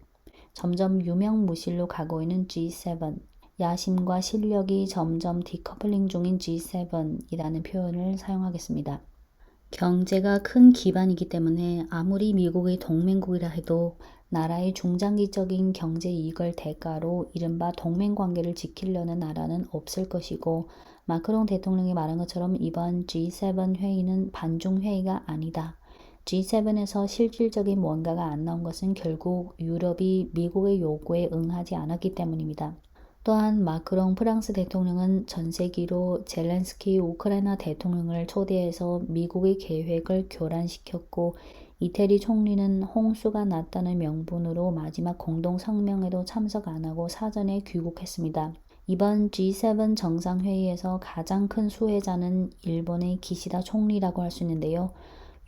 점점 유명무실로 가고 있는 G7, 야심과 실력이 점점 디커플링 중인 G7이라는 표현을 사용하겠습니다. 경제가 큰 기반이기 때문에 아무리 미국이 동맹국이라 해도 나라의 중장기적인 경제 이익을 대가로 이른바 동맹관계를 지키려는 나라는 없을 것이고, 마크롱 대통령이 말한 것처럼 이번 G7 회의는 반중 회의가 아니다. G7에서 실질적인 뭔가가 안 나온 것은 결국 유럽이 미국의 요구에 응하지 않았기 때문입니다. 또한 마크롱 프랑스 대통령은 전세기로 젤렌스키 우크라이나 대통령을 초대해서 미국의 계획을 교란시켰고, 이태리 총리는 홍수가 났다는 명분으로 마지막 공동 성명에도 참석 안 하고 사전에 귀국했습니다. 이번 G7 정상회의에서 가장 큰 수혜자는 일본의 기시다 총리라고 할 수 있는데요.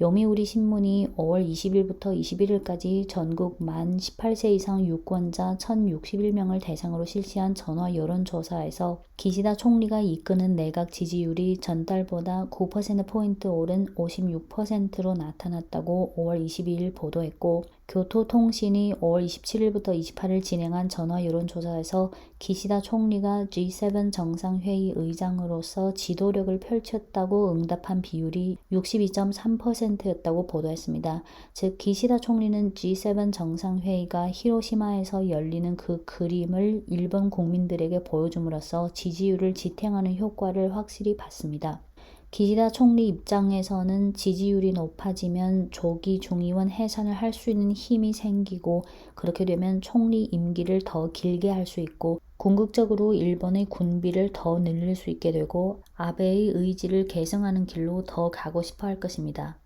요미우리 신문이 5월 20일부터 21일까지 전국 만 18세 이상 유권자 1,061명을 대상으로 실시한 전화 여론조사에서 기시다 총리가 이끄는 내각 지지율이 전달보다 9%포인트 오른 56%로 나타났다고 5월 22일 보도했고, 교토통신이 5월 27일부터 28일 진행한 전화 여론조사에서 기시다 총리가 G7 정상회의 의장으로서 지도력을 펼쳤다고 응답한 비율이 62.3%였다고 보도했습니다. 즉, 기시다 총리는 G7 정상회의가 히로시마에서 열리는 그 그림을 일본 국민들에게 보여줌으로써 지지율을 지탱하는 효과를 확실히 봤습니다. 기시다 총리 입장에서는 지지율이 높아지면 조기 중의원 해산을 할 수 있는 힘이 생기고, 그렇게 되면 총리 임기를 더 길게 할 수 있고, 궁극적으로 일본의 군비를 더 늘릴 수 있게 되고, 아베의 의지를 계승하는 길로 더 가고 싶어 할 것입니다.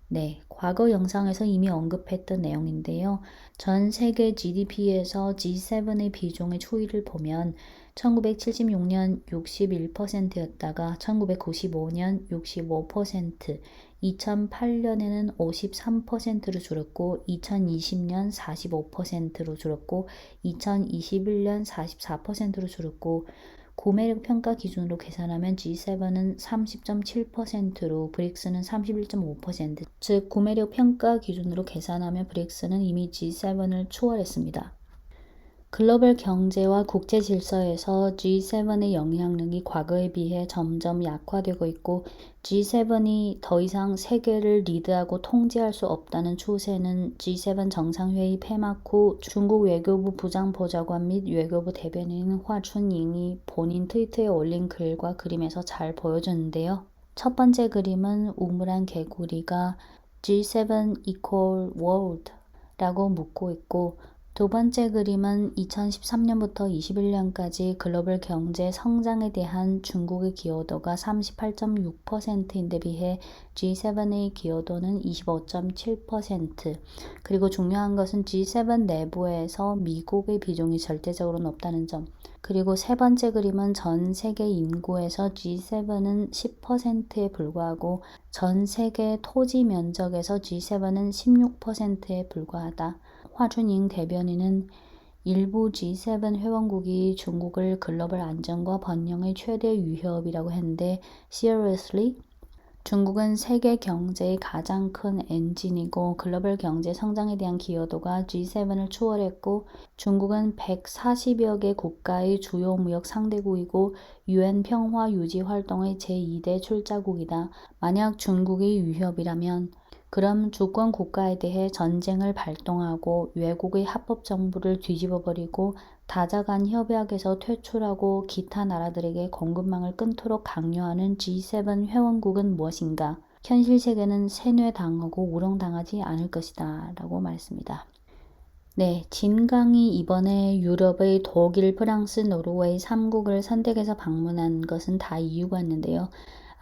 네, 과거 영상에서 이미 언급했던 내용인데요. 전 세계 GDP에서 G7의 비중의 추이를 보면 1976년 61%였다가 1995년 65%, 2008년에는 53%로 줄었고 2020년 45%로 줄었고 2021년 44%로 줄었고, 구매력 평가 기준으로 계산하면 G7은 30.7%로 브릭스는 31.5%, 즉 구매력 평가 기준으로 계산하면 브릭스는 이미 G7을 추월했습니다. 글로벌 경제와 국제 질서에서 G7의 영향력이 과거에 비해 점점 약화되고 있고, G7이 더 이상 세계를 리드하고 통제할 수 없다는 추세는 G7 정상회의 폐막 후 중국 외교부 부장보좌관 및 외교부 대변인 화춘잉이 본인 트위터에 올린 글과 그림에서 잘 보여주는데요. 첫 번째 그림은 우물안 개구리가 G7 equal world 라고 묻고 있고, 두 번째 그림은 2013년부터 21년까지 글로벌 경제 성장에 대한 중국의 기여도가 38.6%인데 비해 G7의 기여도는 25.7%, 그리고 중요한 것은 G7 내부에서 미국의 비중이 절대적으로 높다는 점, 그리고 세 번째 그림은 전 세계 인구에서 G7은 10%에 불과하고 전 세계 토지 면적에서 G7은 16%에 불과하다. 화춘잉 대변인은 일부 G7 회원국이 중국을 글로벌 안정과 번영의 최대 위협이라고 했는데, seriously? 중국은 세계 경제의 가장 큰 엔진이고 글로벌 경제 성장에 대한 기여도가 G7을 추월했고, 중국은 140여 개 국가의 주요 무역 상대국이고 UN 평화 유지 활동의 제2대 출자국이다. 만약 중국이 위협이라면 그럼 주권 국가에 대해 전쟁을 발동하고 외국의 합법 정부를 뒤집어버리고 다자간 협약에서 퇴출하고 기타 나라들에게 공급망을 끊도록 강요하는 G7 회원국은 무엇인가? 현실 세계는 세뇌당하고 우롱당하지 않을 것이다 라고 말했습니다. 네, 진강이 이번에 유럽의 독일, 프랑스, 노르웨이 3국을 선택해서 방문한 것은 다 이유가 있는데요.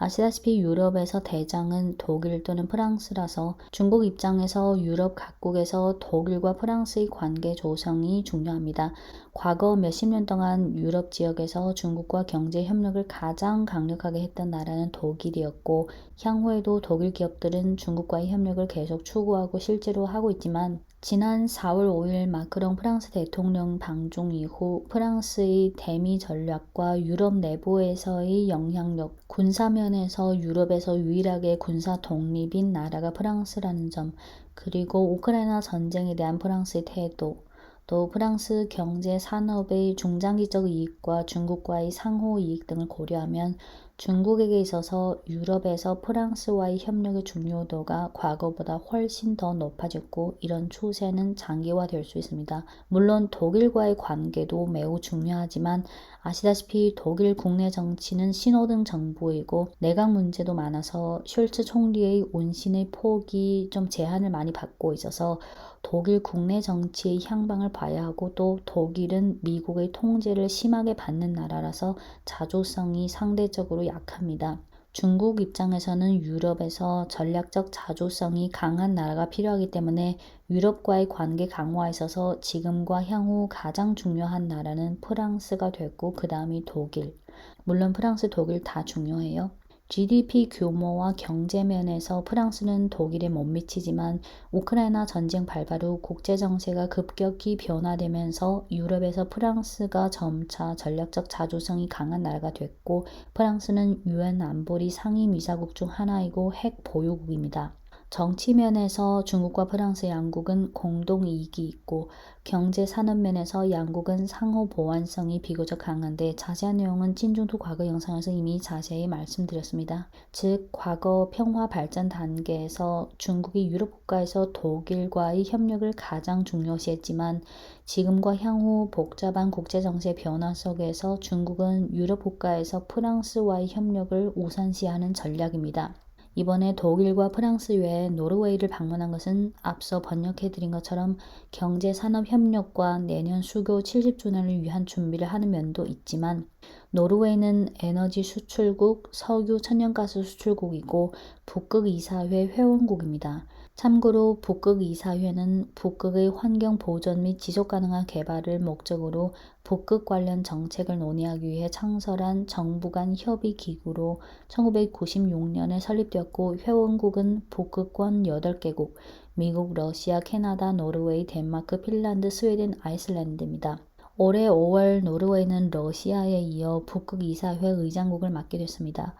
아시다시피 유럽에서 대장은 독일 또는 프랑스라서 중국 입장에서 유럽 각국에서 독일과 프랑스의 관계 조성이 중요합니다. 과거 몇십 년 동안 유럽 지역에서 중국과 경제 협력을 가장 강력하게 했던 나라는 독일이었고, 향후에도 독일 기업들은 중국과의 협력을 계속 추구하고 실제로 하고 있지만, 지난 4월 5일 마크롱 프랑스 대통령 방중 이후 프랑스의 대미 전략과 유럽 내부에서의 영향력, 군사면에서 유럽에서 유일하게 군사 독립인 나라가 프랑스라는 점, 그리고 우크라이나 전쟁에 대한 프랑스의 태도, 또 프랑스 경제 산업의 중장기적 이익과 중국과의 상호 이익 등을 고려하면 중국에게 있어서 유럽에서 프랑스와의 협력의 중요도가 과거보다 훨씬 더 높아졌고 이런 추세는 장기화될 수 있습니다. 물론 독일과의 관계도 매우 중요하지만 아시다시피 독일 국내 정치는 신호등 정부이고 내각 문제도 많아서 숄츠 총리의 운신의 폭이 좀 제한을 많이 받고 있어서 독일 국내 정치의 향방을 봐야 하고 또 독일은 미국의 통제를 심하게 받는 나라라서 자조성이 상대적으로 약합니다. 중국 입장에서는 유럽에서 전략적 자조성이 강한 나라가 필요하기 때문에 유럽과의 관계 강화에 있어서 지금과 향후 가장 중요한 나라는 프랑스가 됐고 그 다음이 독일. 물론 프랑스, 독일 다 중요해요. GDP 규모와 경제 면에서 프랑스는 독일에 못 미치지만 우크라이나 전쟁 발발 후 국제 정세가 급격히 변화되면서 유럽에서 프랑스가 점차 전략적 자주성이 강한 나라가 됐고 프랑스는 유엔 안보리 상임이사국 중 하나이고 핵 보유국입니다. 정치 면에서 중국과 프랑스 양국은 공동 이익이 있고 경제 산업 면에서 양국은 상호 보완성이 비교적 강한데 자세한 내용은 찐중투 과거 영상에서 이미 자세히 말씀드렸습니다. 즉 과거 평화 발전 단계에서 중국이 유럽 국가에서 독일과의 협력을 가장 중요시했지만 지금과 향후 복잡한 국제 정세 변화 속에서 중국은 유럽 국가에서 프랑스와의 협력을 우선시하는 전략입니다. 이번에 독일과 프랑스 외에 노르웨이를 방문한 것은 앞서 번역해드린 것처럼 경제산업협력과 내년 수교 70주년을 위한 준비를 하는 면도 있지만 노르웨이는 에너지 수출국, 석유 천연가스 수출국이고 북극 이사회 회원국입니다. 참고로 북극 이사회는 북극의 환경 보존 및 지속가능한 개발을 목적으로 북극 관련 정책을 논의하기 위해 창설한 정부 간 협의 기구로 1996년에 설립되었고 회원국은 북극권 8개국, 미국, 러시아, 캐나다, 노르웨이, 덴마크, 핀란드, 스웨덴, 아이슬란드입니다. 올해 5월 노르웨이는 러시아에 이어 북극 이사회 의장국을 맡게 됐습니다.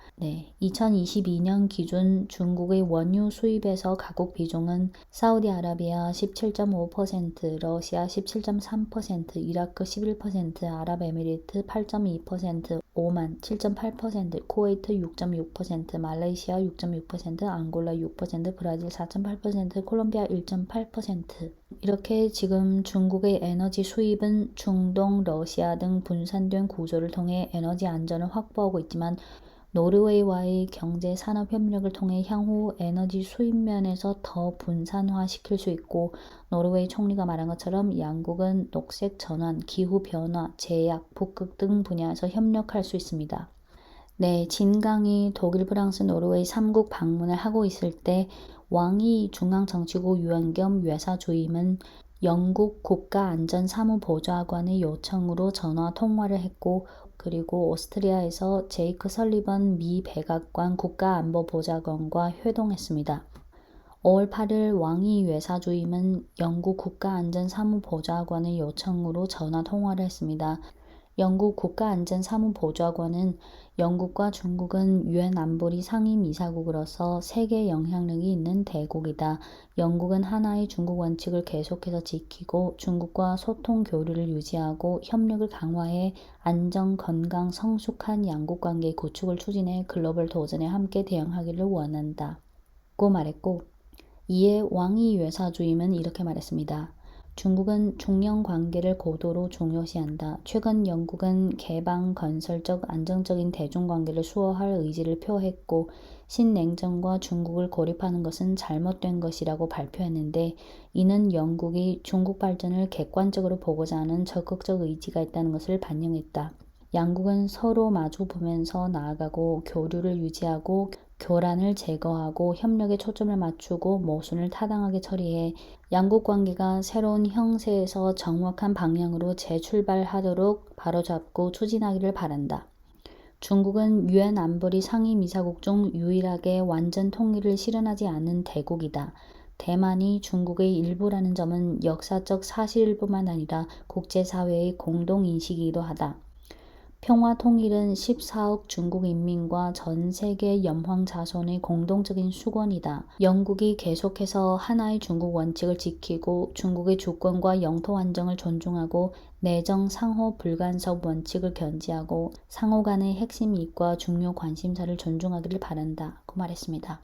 2022년 기준 중국의 원유 수입에서 가국 비중은 사우디아라비아 17.5%, 러시아 17.3%, 이라크 11%, 아랍에미리트 8.2%, 오만 7.8%, 쿠웨이트 6.6%, 말레이시아 6.6%, 앙골라 6%, 브라질 4.8%, 콜롬비아 1.8%. 이렇게 지금 중국의 에너지 수입은 중동, 러시아 등 분산된 구조를 통해 에너지 안전을 확보하고 있지만 노르웨이와의 경제 산업 협력을 통해 향후 에너지 수입 면에서 더 분산화시킬 수 있고 노르웨이 총리가 말한 것처럼 양국은 녹색 전환, 기후 변화, 제약, 북극 등 분야에서 협력할 수 있습니다. 진강이 독일, 프랑스, 노르웨이 3국 방문을 하고 있을 때 왕이 중앙정치국 유엔 겸 외사주임은 영국 국가안전사무보좌관의 요청으로 전화 통화를 했고 그리고 오스트리아에서 제이크 설리번 미 백악관 국가안보보좌관과 회동했습니다. 5월 8일 왕이 외사주임은 영국 국가안전사무보좌관의 요청으로 전화 통화를 했습니다. 영국 국가안전사무보좌관은 영국과 중국은 유엔 안보리 상임이사국으로서 세계 영향력이 있는 대국이다. 영국은 하나의 중국 원칙을 계속해서 지키고 중국과 소통 교류를 유지하고 협력을 강화해 안정, 건강, 성숙한 양국 관계의 구축을 추진해 글로벌 도전에 함께 대응하기를 원한다. 고 말했고 이에 왕이 외사주임은 이렇게 말했습니다. 중국은 중영 관계를 고도로 중요시한다. 최근 영국은 개방, 건설적, 안정적인 대중관계를 수호할 의지를 표했고 신냉전과 중국을 고립하는 것은 잘못된 것이라고 발표했는데 이는 영국이 중국 발전을 객관적으로 보고자 하는 적극적 의지가 있다는 것을 반영했다. 양국은 서로 마주 보면서 나아가고 교류를 유지하고 교란을 제거하고 협력에 초점을 맞추고 모순을 타당하게 처리해 양국 관계가 새로운 형세에서 정확한 방향으로 재출발하도록 바로잡고 추진하기를 바란다. 중국은 유엔 안보리 상임이사국 중 유일하게 완전 통일을 실현하지 않은 대국이다. 대만이 중국의 일부라는 점은 역사적 사실일 뿐만 아니라 국제사회의 공동인식이기도 하다. 평화 통일은 14억 중국 인민과 전 세계 염황 자손의 공동적인 수건이다. 영국이 계속해서 하나의 중국 원칙을 지키고 중국의 주권과 영토 안정을 존중하고 내정 상호 불간섭 원칙을 견지하고 상호 간의 핵심 이익과 중요 관심사를 존중하기를 바란다고 말했습니다.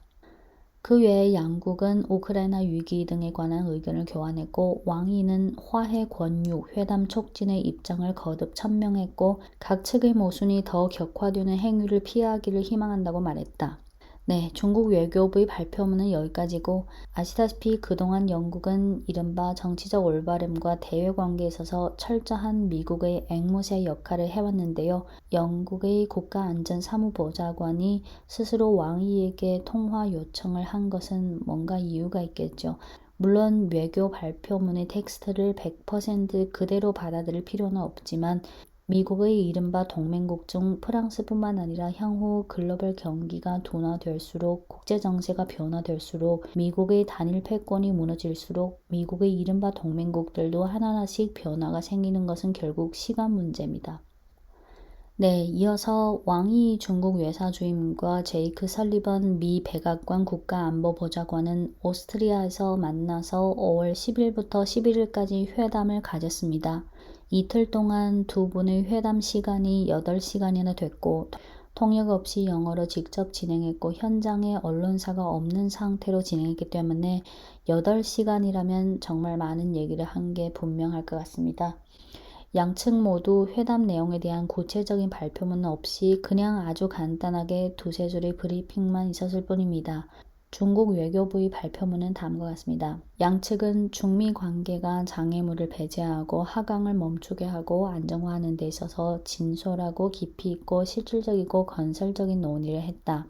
그 외에 양국은 우크라이나 위기 등에 관한 의견을 교환했고 왕이는 화해 권유, 회담 촉진의 입장을 거듭 천명했고 각 측의 모순이 더 격화되는 행위를 피하기를 희망한다고 말했다. 네, 중국 외교부의 발표문은 여기까지고 아시다시피 그동안 영국은 이른바 정치적 올바름과 대외 관계에 있어서 철저한 미국의 앵무새 역할을 해왔는데요. 영국의 국가안전사무보좌관이 스스로 왕위에게 통화 요청을 한 것은 뭔가 이유가 있겠죠. 물론 외교 발표문의 텍스트를 100% 그대로 받아들일 필요는 없지만 미국의 이른바 동맹국 중 프랑스뿐만 아니라 향후 글로벌 경기가 둔화될수록 국제정세가 변화될수록 미국의 단일 패권이 무너질수록 미국의 이른바 동맹국들도 하나하나씩 변화가 생기는 것은 결국 시간 문제입니다. 네, 이어서 왕이 중국 외사주임과 제이크 설리번 미 백악관 국가안보보좌관은 오스트리아에서 만나서 5월 10일부터 11일까지 회담을 가졌습니다. 이틀 동안 두 분의 회담 시간이 8시간이나 됐고 통역 없이 영어로 직접 진행했고 현장에 언론사가 없는 상태로 진행했기 때문에 8시간이라면 정말 많은 얘기를 한 게 분명할 것 같습니다. 양측 모두 회담 내용에 대한 구체적인 발표문 없이 그냥 아주 간단하게 두세 줄의 브리핑만 있었을 뿐입니다. 중국 외교부의 발표문은 다음과 같습니다. 양측은 중미 관계가 장애물을 배제하고 하강을 멈추게 하고 안정화하는 데 있어서 진솔하고 깊이 있고 실질적이고 건설적인 논의를 했다.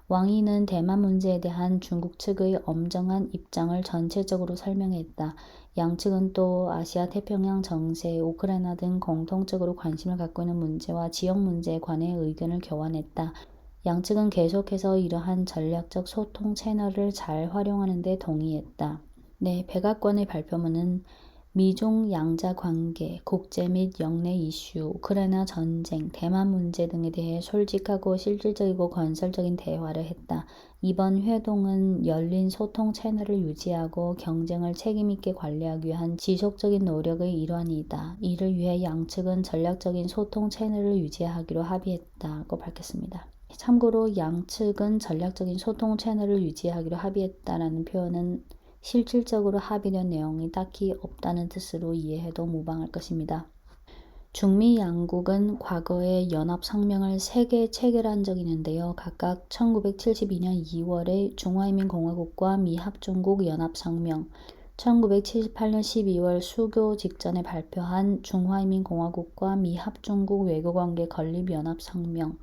왕이는 대만 문제에 대한 중국 측의 엄정한 입장을 전체적으로 설명했다. 양측은 또 아시아 태평양 정세, 우크라이나 등 공통적으로 관심을 갖고 있는 문제와 지역 문제에 관해 의견을 교환했다. 양측은 계속해서 이러한 전략적 소통 채널을 잘 활용하는 데 동의했다. 네, 백악관의 발표문은 미중 양자 관계, 국제 및 영내 이슈, 우크라이나 전쟁, 대만 문제 등에 대해 솔직하고 실질적이고 건설적인 대화를 했다. 이번 회동은 열린 소통 채널을 유지하고 경쟁을 책임있게 관리하기 위한 지속적인 노력의 일환이다. 이를 위해 양측은 전략적인 소통 채널을 유지하기로 합의했다고 밝혔습니다. 참고로 양측은 전략적인 소통 채널을 유지하기로 합의했다라는 표현은 실질적으로 합의된 내용이 딱히 없다는 뜻으로 이해해도 무방할 것입니다. 중미 양국은 과거에 연합성명을 3개 체결한 적이 있는데요. 각각 1972년 2월에 중화인민공화국과 미합중국 연합성명, 1978년 12월 수교 직전에 발표한 중화인민공화국과 미합중국 외교관계 건립연합성명,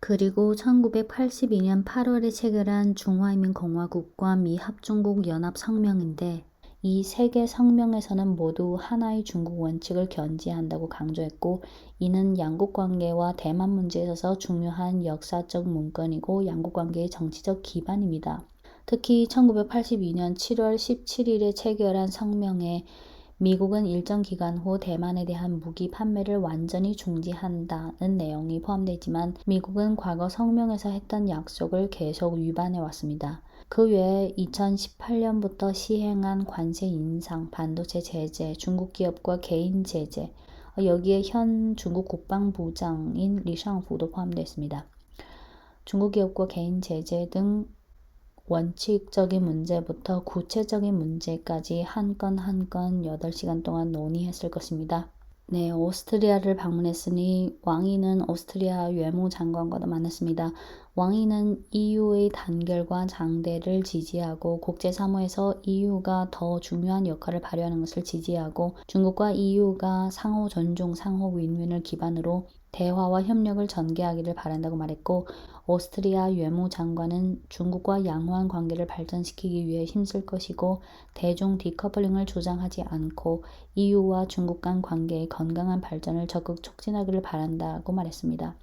그리고 1982년 8월에 체결한 중화인민공화국과 미합중국 연합성명인데 이 3개 성명에서는 모두 하나의 중국 원칙을 견지한다고 강조했고 이는 양국 관계와 대만 문제에 있어서 중요한 역사적 문건이고 양국 관계의 정치적 기반입니다. 특히 1982년 7월 17일에 체결한 성명에 미국은 일정 기간 후 대만에 대한 무기 판매를 완전히 중지한다는 내용이 포함되어 있지만 미국은 과거 성명에서 했던 약속을 계속 위반해 왔습니다. 그 외에 2018년부터 시행한 관세 인상, 반도체 제재, 중국 기업과 개인 제재, 여기에 현 중국 국방부장인 리샹푸도 포함되어 있습니다. 중국 기업과 개인 제재 등 원칙적인 문제부터 구체적인 문제까지 한 건 한 건 8시간 동안 논의했을 것입니다. 네, 오스트리아를 방문했으니 왕이는 오스트리아 외무장관과도 만났습니다. 왕이는 EU의 단결과 장대를 지지하고 국제사무에서 EU가 더 중요한 역할을 발휘하는 것을 지지하고 중국과 EU가 상호 존중, 상호 윈윈을 기반으로 대화와 협력을 전개하기를 바란다고 말했고 오스트리아 외무장관은 중국과 양호한 관계를 발전시키기 위해 힘쓸 것이고 대중 디커플링을 주장하지 않고 EU와 중국 간 관계의 건강한 발전을 적극 촉진하기를 바란다고 말했습니다.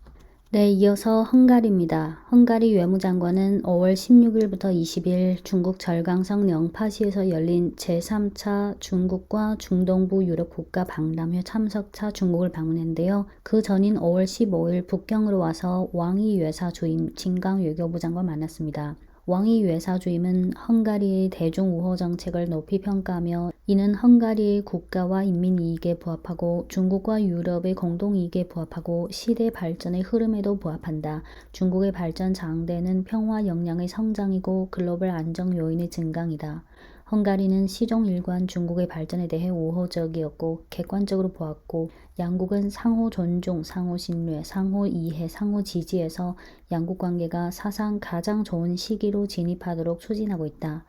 네, 이어서 헝가리입니다. 헝가리 외무장관은 5월 16일부터 20일 중국 절강성 령파시에서 열린 제3차 중국과 중동부 유럽 국가 박람회 참석차 중국을 방문했는데요. 그 전인 5월 15일 북경으로 와서 왕이 외사 주임 진강 외교부 장관 만났습니다. 왕이 외사 주임은 헝가리의 대중 우호 정책을 높이 평가하며 이는 헝가리의 국가와 인민 이익에 부합하고 중국과 유럽의 공동 이익에 부합하고 시대 발전의 흐름에도 부합한다. 중국의 발전 장대는 평화 역량의 성장이고 글로벌 안정 요인의 증강이다. 헝가리는 시종 일관 중국의 발전에 대해 우호적이었고 객관적으로 보았고 양국은 상호 존중, 상호 신뢰, 상호 이해, 상호 지지에서 양국 관계가 사상 가장 좋은 시기로 진입하도록 추진하고 있다.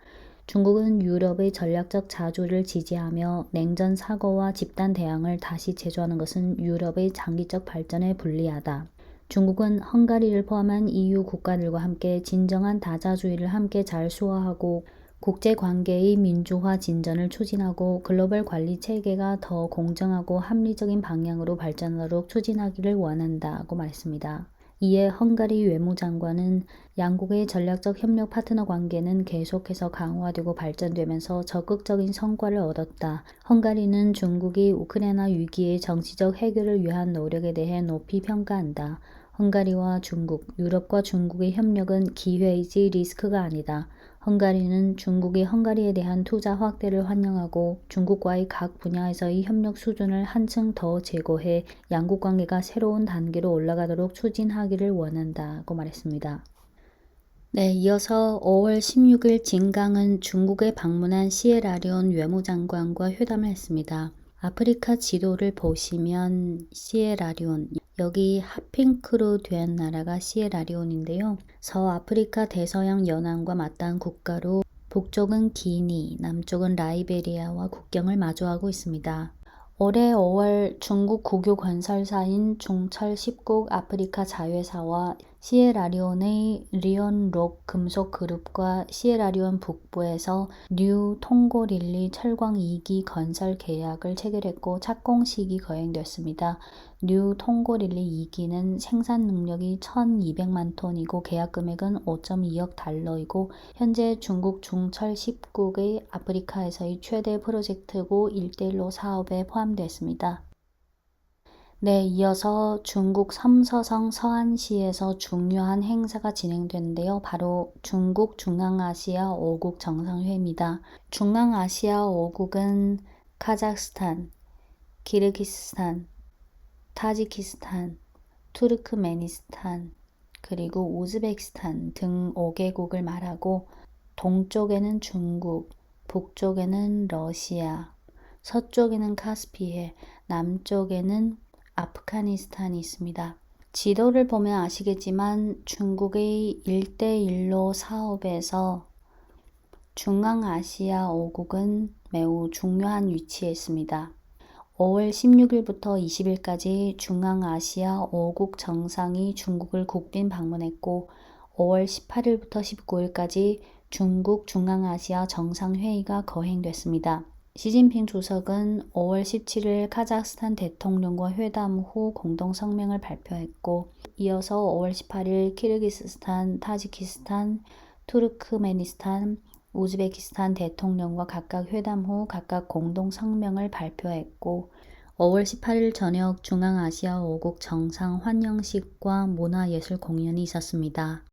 중국은 유럽의 전략적 자주를 지지하며 냉전 사고와 집단 대항을 다시 제조하는 것은 유럽의 장기적 발전에 불리하다. 중국은 헝가리를 포함한 EU 국가들과 함께 진정한 다자주의를 함께 잘 수호하고 국제관계의 민주화 진전을 추진하고 글로벌 관리 체계가 더 공정하고 합리적인 방향으로 발전하도록 추진하기를 원한다고 말했습니다. 이에 헝가리 외무장관은 양국의 전략적 협력 파트너 관계는 계속해서 강화되고 발전되면서 적극적인 성과를 얻었다. 헝가리는 중국이 우크라이나 위기의 정치적 해결을 위한 노력에 대해 높이 평가한다. 헝가리와 중국, 유럽과 중국의 협력은 기회이지 리스크가 아니다. 헝가리는 중국이 헝가리에 대한 투자 확대를 환영하고 중국과의 각 분야에서의 협력 수준을 한층 더 제고해 양국 관계가 새로운 단계로 올라가도록 추진하기를 원한다고 말했습니다. 네, 이어서 5월 16일 진강은 중국에 방문한 시에라리온 외무장관과 회담을 했습니다. 아프리카 지도를 보시면 시에라리온, 여기 핫핑크로 된 나라가 시에라리온인데요. 서아프리카 대서양 연안과 맞닿은 국가로 북쪽은 기니, 남쪽은 라이베리아와 국경을 마주하고 있습니다. 올해 5월 중국 국유 건설사인 중철 10국 아프리카 자회사와 시에라리온의 리온록 금속그룹과 시에라리온 북부에서 뉴 통고릴리 철광 2기 건설 계약을 체결했고 착공식이 거행됐습니다. 뉴 통고릴리 2기는 생산 능력이 1,200만 톤이고 계약 금액은 5.2억 달러이고 현재 중국 중철 10국의 아프리카에서의 최대 프로젝트고 1대1로 사업에 포함됐습니다. 네, 이어서 중국 삼서성 서안시에서 중요한 행사가 진행되는데요. 바로 중국 중앙아시아 5국 정상회의입니다. 중앙아시아 5국은 카자흐스탄, 키르기스스탄, 타지키스탄, 투르크메니스탄, 그리고 우즈베키스탄 등 5개국을 말하고 동쪽에는 중국, 북쪽에는 러시아, 서쪽에는 카스피해, 남쪽에는 아프가니스탄이 있습니다. 지도를 보면 아시겠지만 중국의 1대1로 사업에서 중앙아시아 5국은 매우 중요한 위치에 있습니다. 5월 16일부터 20일까지 중앙아시아 5국 정상이 중국을 국빈 방문했고 5월 18일부터 19일까지 중국 중앙아시아 정상회의가 거행됐습니다. 시진핑 주석은 5월 17일 카자흐스탄 대통령과 회담 후 공동성명을 발표했고 이어서 5월 18일 키르기스스탄, 타지키스탄, 투르크메니스탄, 우즈베키스탄 대통령과 각각 회담 후 각각 공동성명을 발표했고 5월 18일 저녁 중앙아시아 5국 정상 환영식과 문화예술 공연이 있었습니다.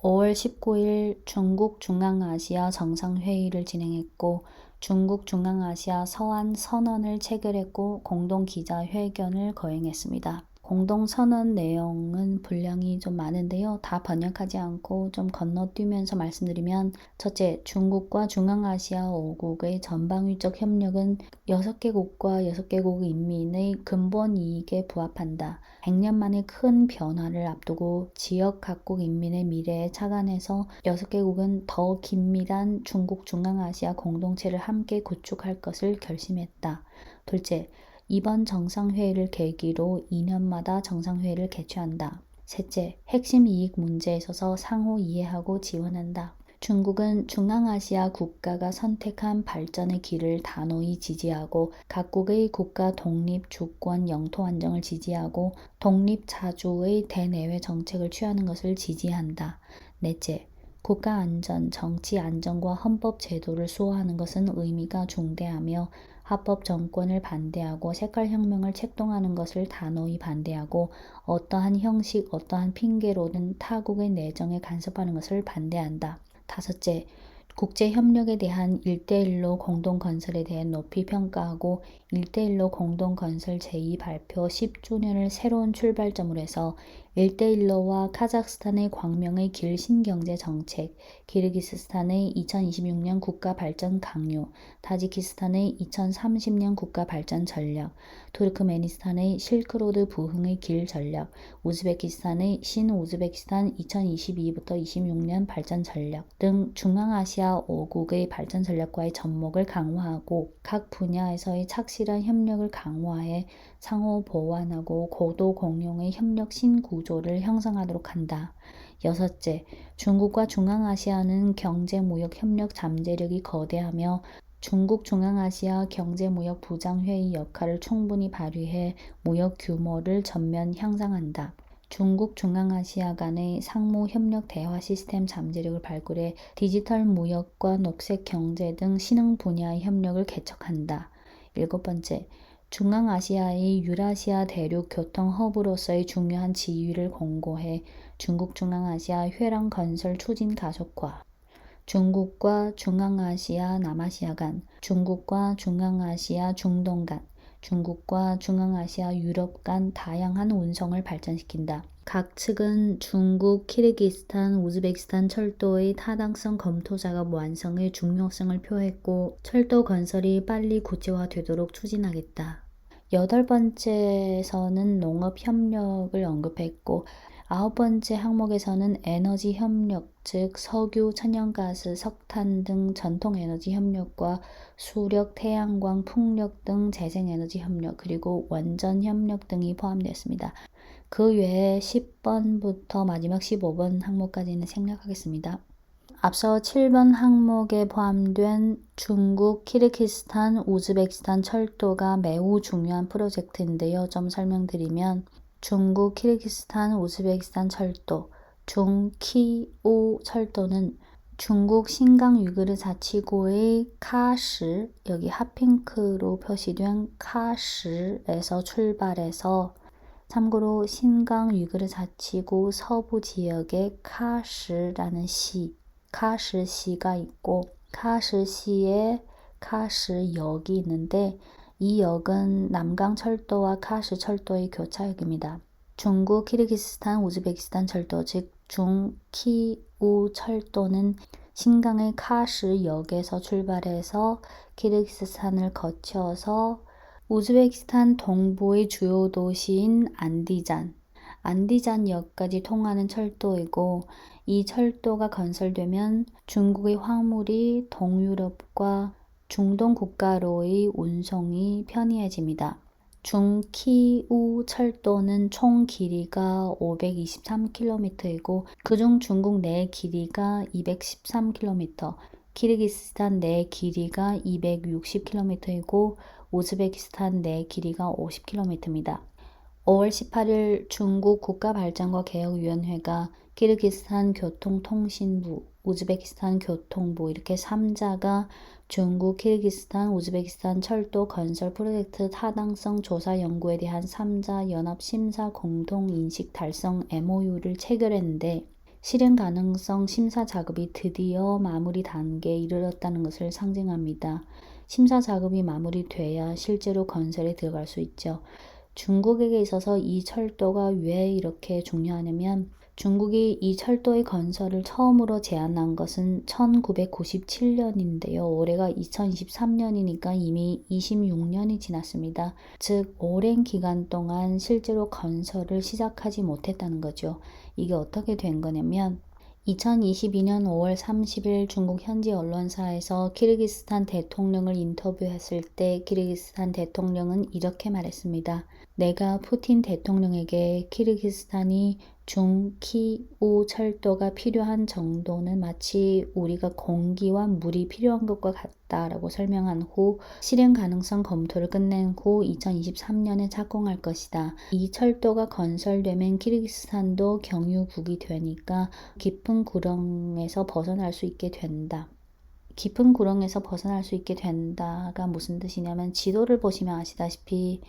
5월 19일 중국 중앙아시아 정상회의를 진행했고 중국 중앙아시아 서안 선언을 체결했고 공동 기자회견을 거행했습니다. 공동 선언 내용은 분량이 좀 많은데요. 다 번역하지 않고 좀 건너뛰면서 말씀드리면 첫째, 중국과 중앙아시아 5국의 전방위적 협력은 6개국과 6개국 인민의 근본 이익에 부합한다. 100년 만에 큰 변화를 앞두고 지역 각국 인민의 미래에 착안해서 6개국은 더 긴밀한 중국 중앙아시아 공동체를 함께 구축할 것을 결심했다. 둘째, 이번 정상회의를 계기로 2년마다 정상회의를 개최한다. 셋째, 핵심 이익 문제에 있어서 상호 이해하고 지원한다. 중국은 중앙아시아 국가가 선택한 발전의 길을 단호히 지지하고 각국의 국가 독립, 주권, 영토 안정을 지지하고 독립자주의 대내외 정책을 취하는 것을 지지한다. 넷째, 국가 안전, 정치 안정과 헌법 제도를 수호하는 것은 의미가 중대하며 합법 정권을 반대하고 색깔혁명을 책동하는 것을 단호히 반대하고 어떠한 형식, 어떠한 핑계로든 타국의 내정에 간섭하는 것을 반대한다. 다섯째, 국제협력에 대한 1대1로 공동건설에 대해 높이 평가하고 1대1로 공동건설 제2발표 10주년을 새로운 출발점으로 해서 1대1로와 카자흐스탄의 광명의 길 신경제 정책, 키르기스스탄의 2026년 국가 발전 강요, 타지키스탄의 2030년 국가 발전 전략, 투르크메니스탄의 실크로드 부흥의 길 전략, 우즈베키스탄의 신우즈베키스탄 2022부터 26년 발전 전략 등 중앙아시아 5국의 발전 전략과의 접목을 강화하고 각 분야에서의 착실한 협력을 강화해 상호 보완하고 고도 공용의 협력 신구조를 형성하도록 한다. 여섯째, 중국과 중앙아시아는 경제무역 협력 잠재력이 거대하며 중국 중앙아시아 경제무역 부장회의 역할을 충분히 발휘해 무역 규모를 전면 향상한다. 중국 중앙아시아 간의 상무 협력 대화 시스템 잠재력을 발굴해 디지털 무역과 녹색 경제 등 신흥 분야의 협력을 개척한다. 일곱 번째, 중앙아시아의 유라시아 대륙 교통 허브로서의 중요한 지위를 공고해 중국 중앙아시아 회랑 건설 추진 가속화, 중국과 중앙아시아 남아시아 간, 중국과 중앙아시아 중동 간, 중국과 중앙아시아 유럽 간 다양한 운송을 발전시킨다. 각 측은 중국, 키르기스탄, 우즈베키스탄 철도의 타당성 검토 작업 완성의 중요성을 표했고 철도 건설이 빨리 구체화되도록 추진하겠다. 여덟 번째에서는 농업협력을 언급했고 아홉 번째 항목에서는 에너지 협력, 즉 석유, 천연가스, 석탄 등 전통에너지 협력과 수력, 태양광, 풍력 등 재생에너지 협력, 그리고 원전 협력 등이 포함되었습니다. 그 외에 10번부터 마지막 15번 항목까지는 생략하겠습니다. 앞서 7번 항목에 포함된 중국, 키르기스탄, 우즈베키스탄 철도가 매우 중요한 프로젝트인데요. 좀 설명드리면 중국, 키르기스탄, 우즈베키스탄 철도, 중키우 철도는 중국 신강 위그르 자치구의 카시, 여기 핫핑크로 표시된 카시에서 출발해서 참고로 신강 위그르 자치구 서부 지역에 카시라는 카시시가 있고 카시시에 카시역이 있는데 이 역은 남강철도와 카시철도의 교차역입니다. 중국, 키르기스탄, 우즈베키스탄 철도 즉 중키우 철도는 신강의 카시역에서 출발해서 키르기스탄을 거쳐서 우즈베키스탄 동부의 주요 도시인 안디잔역까지 통하는 철도이고 이 철도가 건설되면 중국의 화물이 동유럽과 중동 국가로의 운송이 편리해집니다. 중키우 철도는 총 길이가 523km이고 그중 중국 내 길이가 213km, 키르기스탄 내 길이가 260km이고 우즈베키스탄 내 길이가 50km입니다. 5월 18일 중국 국가발전과 개혁위원회가 키르기스탄 교통통신부, 우즈베키스탄 교통부 이렇게 3자가 중국, 키르기스탄, 우즈베키스탄 철도 건설 프로젝트 타당성 조사 연구에 대한 3자 연합 심사 공동인식 달성 MOU를 체결했는데 실행 가능성 심사 작업이 드디어 마무리 단계에 이르렀다는 것을 상징합니다. 심사 작업이 마무리돼야 실제로 건설에 들어갈 수 있죠. 중국에게 있어서 이 철도가 왜 이렇게 중요하냐면 중국이 이 철도의 건설을 처음으로 제안한 것은 1997년인데요. 올해가 2023년이니까 이미 26년이 지났습니다. 즉 오랜 기간 동안 실제로 건설을 시작하지 못했다는 거죠. 이게 어떻게 된 거냐면 2022년 5월 30일 중국 현지 언론사에서 키르기스탄 대통령을 인터뷰했을 때 키르기스탄 대통령은 이렇게 말했습니다. 내가 푸틴 대통령에게 키르기스탄이 중키우 철도가 필요한 정도는 마치 우리가 공기와 물이 필요한 것과 같다라고 설명한 후 실행 가능성 검토를 끝낸 후 2023년에 착공할 것이다. 이 철도가 건설되면 키르기스탄도 경유국이 되니까 깊은 구렁에서 벗어날 수 있게 된다. 깊은 구렁에서 벗어날 수 있게 된다가 무슨 뜻이냐면 지도를 보시면 아시다시피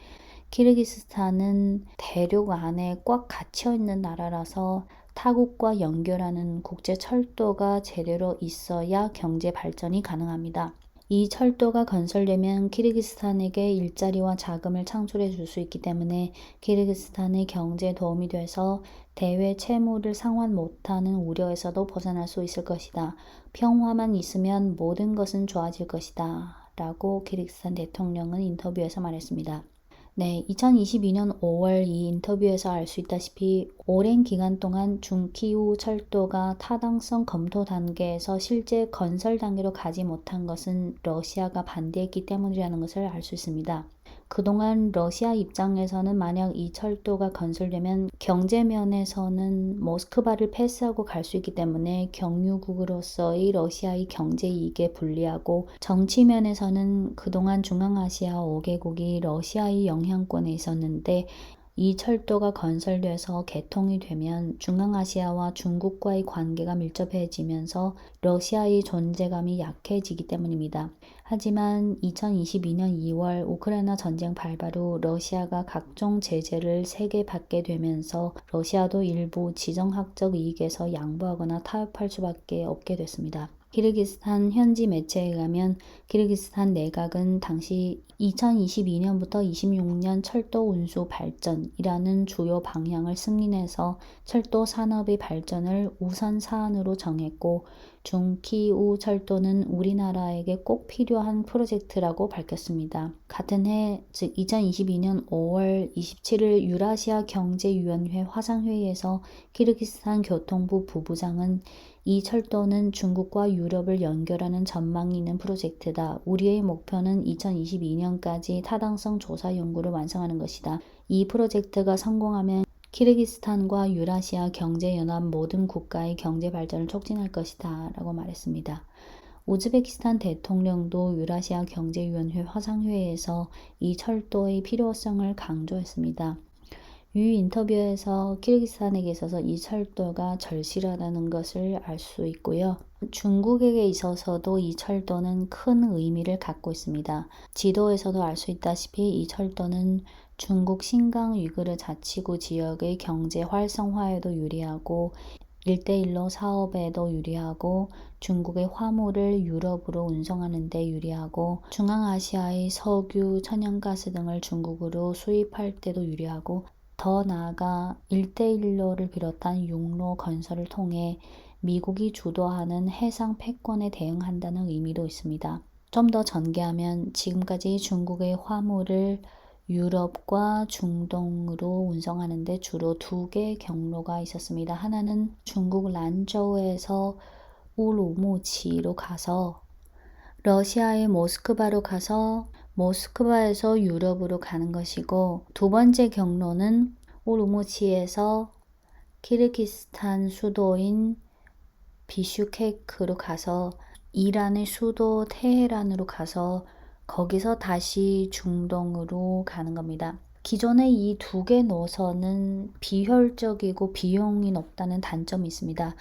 키르기스탄은 대륙 안에 꽉 갇혀 있는 나라라서 타국과 연결하는 국제 철도가 제대로 있어야 경제 발전이 가능합니다. 이 철도가 건설되면 키르기스탄에게 일자리와 자금을 창출해 줄 수 있기 때문에 키르기스탄의 경제에 도움이 돼서 대외 채무를 상환 못하는 우려에서도 벗어날 수 있을 것이다. 평화만 있으면 모든 것은 좋아질 것이다. 라고 키르기스탄 대통령은 인터뷰에서 말했습니다. 네, 2022년 5월 이 인터뷰에서 알 수 있다시피 오랜 기간 동안 중키우 철도가 타당성 검토 단계에서 실제 건설 단계로 가지 못한 것은 러시아가 반대했기 때문이라는 것을 알 수 있습니다. 그동안 러시아 입장에서는 만약 이 철도가 건설되면 경제 면에서는 모스크바를 패스하고 갈 수 있기 때문에 경유국으로서의 러시아의 경제 이익에 불리하고 정치 면에서는 그동안 중앙아시아 5개국이 러시아의 영향권에 있었는데 이 철도가 건설돼서 개통이 되면 중앙아시아와 중국과의 관계가 밀접해지면서 러시아의 존재감이 약해지기 때문입니다. 하지만 2022년 2월 우크라이나 전쟁 발발 후 러시아가 각종 제재를 세게 받게 되면서 러시아도 일부 지정학적 이익에서 양보하거나 타협할 수밖에 없게 됐습니다. 키르기스탄 현지 매체에 의하면 키르기스탄 내각은 당시 2022년부터 26년 철도 운수 발전이라는 주요 방향을 승인해서 철도 산업의 발전을 우선 사안으로 정했고 중키우 철도는 우리나라에게 꼭 필요한 프로젝트라고 밝혔습니다. 같은 해, 즉 2022년 5월 27일 유라시아 경제위원회 화상회의에서 키르기스탄 교통부 부부장은 이 철도는 중국과 유럽을 연결하는 전망이 있는 프로젝트다. 우리의 목표는 2022년까지 타당성 조사 연구를 완성하는 것이다. 이 프로젝트가 성공하면 키르기스탄과 유라시아 경제연합 모든 국가의 경제 발전을 촉진할 것이다. 라고 말했습니다. 우즈베키스탄 대통령도 유라시아 경제위원회 화상회의에서 이 철도의 필요성을 강조했습니다. 이 인터뷰에서 키르기스탄에게 있어서 이 철도가 절실하다는 것을 알 수 있고요. 중국에게 있어서도 이 철도는 큰 의미를 갖고 있습니다. 지도에서도 알 수 있다시피 이 철도는 중국 신강 위구르 자치구 지역의 경제 활성화에도 유리하고 일대일로 사업에도 유리하고 중국의 화물을 유럽으로 운송하는 데 유리하고 중앙아시아의 석유, 천연가스 등을 중국으로 수입할 때도 유리하고 더 나아가 일대일로를 비롯한 육로 건설을 통해 미국이 주도하는 해상 패권에 대응한다는 의미도 있습니다. 좀 더 전개하면 지금까지 중국의 화물을 유럽과 중동으로 운송하는데 주로 두 개의 경로가 있었습니다. 하나는 중국 란저우에서 우루무치로 가서 러시아의 모스크바로 가서 모스크바에서 유럽으로 가는 것이고 두 번째 경로는 우루무치에서 키르기스탄 수도인 비슈케크로 가서 이란의 수도 테헤란으로 가서 거기서 다시 중동으로 가는 겁니다. 기존의 이 두 개 노선은 비효율적이고 비용이 높다는 단점이 있습니다.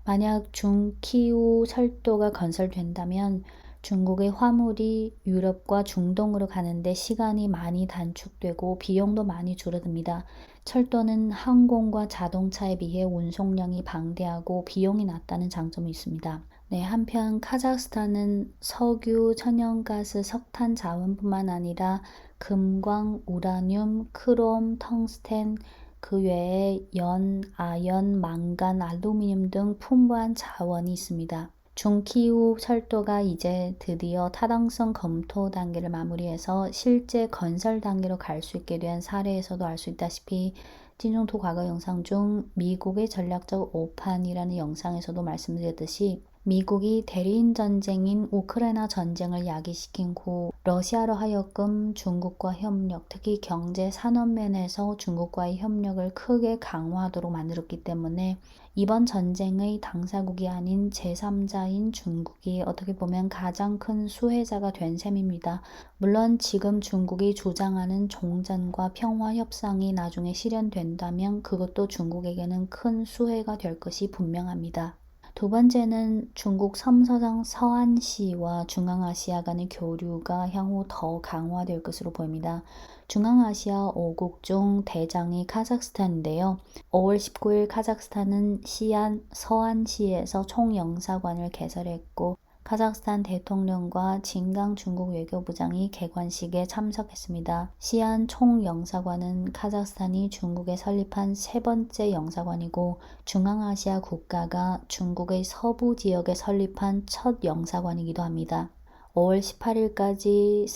만약 중키우 철도가 건설된다면 중국의 화물이 유럽과 중동으로 가는데 시간이 많이 단축되고 비용도 많이 줄어듭니다. 철도는 항공과 자동차에 비해 운송량이 방대하고 비용이 낮다는 장점이 있습니다. 네, 한편 카자흐스탄은 석유, 천연가스, 석탄 자원뿐만 아니라 금광, 우라늄, 크롬, 텅스텐, 그 외에 연, 아연, 망간, 알루미늄 등 풍부한 자원이 있습니다. 중키우 철도가 이제 드디어 타당성 검토 단계를 마무리해서 실제 건설 단계로 갈 수 있게 된 사례에서도 알 수 있다시피 찐중투 과거 영상 중 미국의 전략적 오판이라는 영상에서도 말씀드렸듯이 미국이 대리인 전쟁인 우크라이나 전쟁을 야기시킨 후 러시아로 하여금 중국과 협력, 특히 경제 산업 면에서 중국과의 협력을 크게 강화하도록 만들었기 때문에 이번 전쟁의 당사국이 아닌 제3자인 중국이 어떻게 보면 가장 큰 수혜자가 된 셈입니다. 물론 지금 중국이 주장하는 종전과 평화 협상이 나중에 실현된다면 그것도 중국에게는 큰 수혜가 될 것이 분명합니다. 두 번째는 중국 섬서방 서안시와 중앙아시아 간의 교류가 향후 더 강화될 것으로 보입니다. 중앙아시아 5국 중 대장이 카자흐스탄인데요. 5월 19일 카자흐스탄은 시안 서안시에서 총영사관을 개설했고 카자흐스탄 대통령과 진강 중국 외교부장이 개관식에 참석했습니다. 시안 총영사관은 카자흐스탄이 중국에 설립한 세 번째 영사관이고 중앙아시아 국가가 중국의 서부 지역에 설립한 첫 영사관이기도 합니다. 5월 18일까지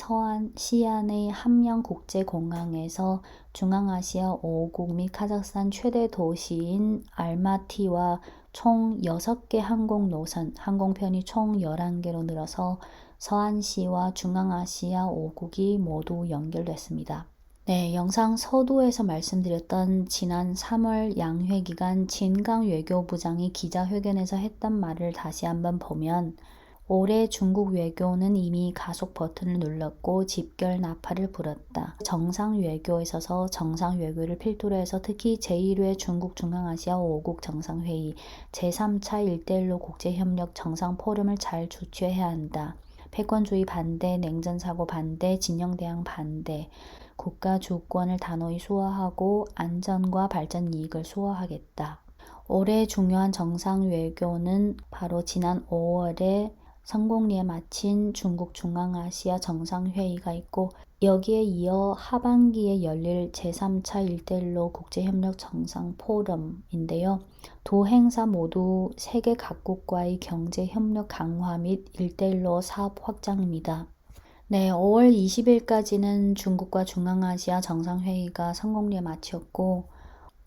시안의 함양국제공항에서 중앙아시아 5국 및 카자흐스탄 최대 도시인 알마티와 총 6개 항공 노선, 항공편이 총 11개로 늘어서 서안시와 중앙아시아 5국이 모두 연결됐습니다. 네, 영상 서두에서 말씀드렸던 지난 3월 양회 기간 진강 외교부장이 기자회견에서 했던 말을 다시 한번 보면 올해 중국 외교는 이미 가속 버튼을 눌렀고 집결 나팔을 불었다. 정상 외교에 있어서 정상 외교를 필두로 해서 특히 제1회 중국 중앙아시아 5국 정상회의, 제3차 1대1로 국제협력 정상 포럼을 잘 주최해야 한다. 패권주의 반대, 냉전사고 반대, 진영대항 반대, 국가 주권을 단호히 수호하고 안전과 발전 이익을 수호하겠다. 올해 중요한 정상 외교는 바로 지난 5월에 성공리에 마친 중국 중앙아시아 정상회의가 있고 여기에 이어 하반기에 열릴 제3차 1대1로 국제협력 정상 포럼인데요. 두 행사 모두 세계 각국과의 경제협력 강화 및 1대1로 사업 확장입니다. 네, 5월 20일까지는 중국과 중앙아시아 정상회의가 성공리에 마쳤고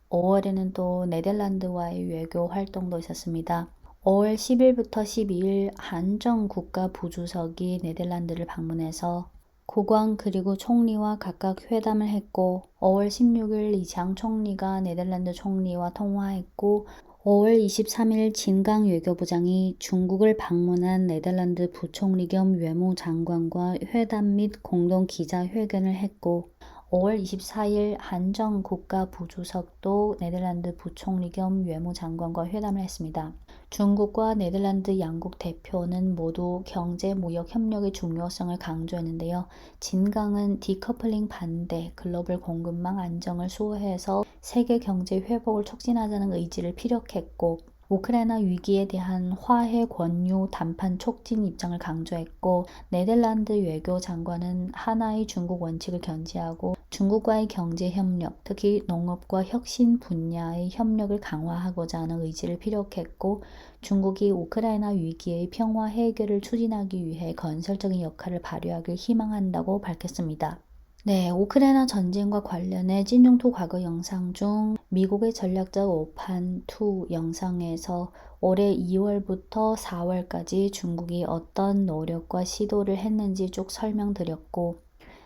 5월에는 또 네덜란드와의 외교 활동도 있었습니다. 5월 10일부터 12일 한정 국가 부주석이 네덜란드를 방문해서 국왕 그리고 총리와 각각 회담을 했고 5월 16일 이장 총리가 네덜란드 총리와 통화했고 5월 23일 진강 외교부장이 중국을 방문한 네덜란드 부총리 겸 외무장관과 회담 및 공동 기자회견을 했고 5월 24일 한정 국가부주석도 네덜란드 부총리 겸 외무장관과 회담을 했습니다. 중국과 네덜란드 양국 대표는 모두 경제 무역 협력의 중요성을 강조했는데요. 진강은 디커플링 반대, 글로벌 공급망 안정을 수호해서 세계 경제 회복을 촉진하자는 의지를 피력했고 우크라이나 위기에 대한 화해 권유 담판 촉진 입장을 강조했고 네덜란드 외교장관은 하나의 중국 원칙을 견지하고 중국과의 경제협력, 특히 농업과 혁신 분야의 협력을 강화하고자 하는 의지를 피력했고 중국이 우크라이나 위기의 평화 해결을 추진하기 위해 건설적인 역할을 발휘하길 희망한다고 밝혔습니다. 네, 우크라이나 전쟁과 관련해 찐중투 과거 영상 중 미국의 전략적 오판 2 영상에서 올해 2월부터 4월까지 중국이 어떤 노력과 시도를 했는지 쭉 설명드렸고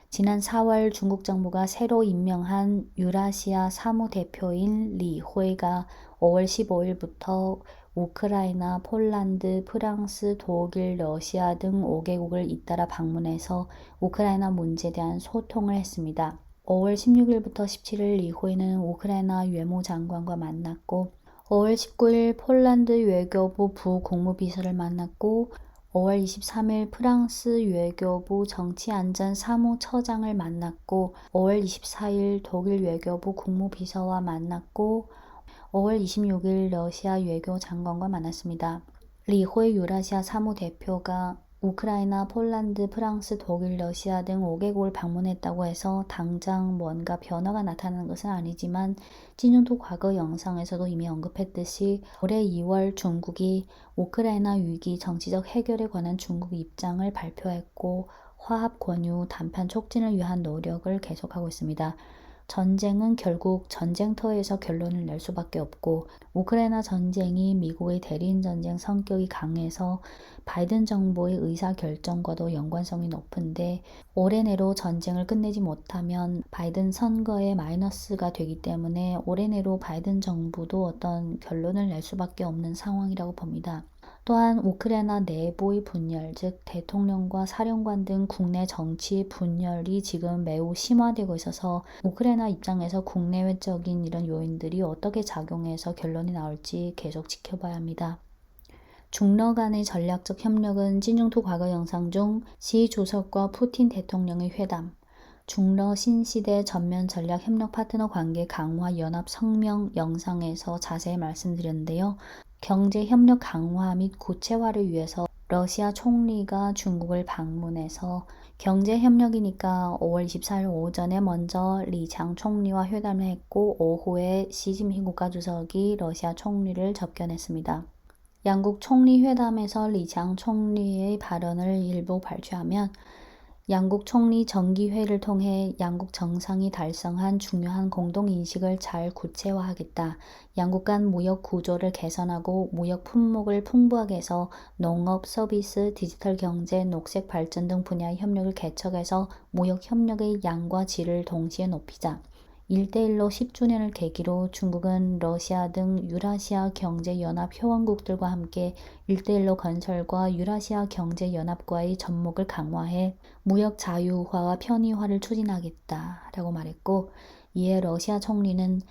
지난 4월 중국 정부가 새로 임명한 유라시아 사무대표인 리회가 5월 15일부터 우크라이나, 폴란드, 프랑스, 독일, 러시아 등 5개국을 잇따라 방문해서 우크라이나 문제에 대한 소통을 했습니다. 5월 16일부터 17일 리회는 우크라이나 외무장관과 만났고 5월 19일 폴란드 외교부 부국무비서를 만났고 5월 23일 프랑스 외교부 정치안전사무처장을 만났고 5월 24일 독일 외교부 국무비서와 만났고 5월 26일 러시아 외교장관과 만났습니다. 리회 유라시아 사무대표가 우크라이나, 폴란드, 프랑스, 독일, 러시아 등 5개국을 방문했다고 해서 당장 뭔가 변화가 나타나는 것은 아니지만 찐중투 과거 영상에서도 이미 언급했듯이 올해 2월 중국이 우크라이나 위기 정치적 해결에 관한 중국 입장을 발표했고 화합 권유, 담판 촉진을 위한 노력을 계속하고 있습니다. 전쟁은 결국 전쟁터에서 결론을 낼 수밖에 없고 우크라이나 전쟁이 미국의 대리인 전쟁 성격이 강해서 바이든 정부의 의사결정과도 연관성이 높은데 올해 내로 전쟁을 끝내지 못하면 바이든 선거에 마이너스가 되기 때문에 올해 내로 바이든 정부도 어떤 결론을 낼 수밖에 없는 상황이라고 봅니다. 또한 우크라이나 내부의 분열, 즉 대통령과 사령관 등 국내 정치 분열이 지금 매우 심화되고 있어서 우크라이나 입장에서 국내외적인 이런 요인들이 어떻게 작용해서 결론이 나올지 계속 지켜봐야 합니다. 중러 간의 전략적 협력은 찐중투 과거 영상 중 시 주석과 푸틴 대통령의 회담, 중러 신시대 전면 전략 협력 파트너 관계 강화 연합 성명 영상에서 자세히 말씀드렸는데요. 경제 협력 강화 및 구체화를 위해서 러시아 총리가 중국을 방문해서 경제 협력이니까 5월 24일 오전에 먼저 리창 총리와 회담을 했고 오후에 시진핑 국가주석이 러시아 총리를 접견했습니다. 양국 총리 회담에서 리창 총리의 발언을 일부 발췌하면 양국 총리 정기회의를 통해 양국 정상이 달성한 중요한 공동인식을 잘 구체화하겠다. 양국 간 무역 구조를 개선하고 무역 품목을 풍부하게 해서 농업, 서비스, 디지털 경제, 녹색 발전 등 분야의 협력을 개척해서 무역 협력의 양과 질을 동시에 높이자. 1대1로 10주년을 계기로 중국은 러시아 등 유라시아 경제연합 회원국들과 함께 1대1로 건설과 유라시아 경제연합과의 접목을 강화해 무역 자유화와 편의화를 추진하겠다라고 말했고, 이에 러시아 총리는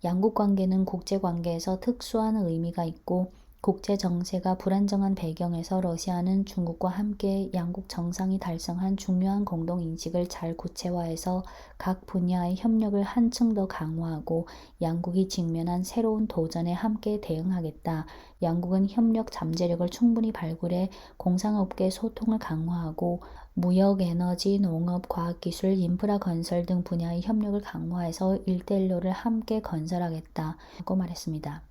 양국 관계는 국제관계에서 특수한 의미가 있고 국제 정세가 불안정한 배경에서 러시아는 중국과 함께 양국 정상이 달성한 중요한 공동인식을 잘 구체화해서 각 분야의 협력을 한층 더 강화하고 양국이 직면한 새로운 도전에 함께 대응하겠다. 양국은 협력 잠재력을 충분히 발굴해 공상업계 소통을 강화하고 무역, 에너지, 농업, 과학기술, 인프라 건설 등 분야의 협력을 강화해서 1대1로를 함께 건설하겠다고 말했습니다.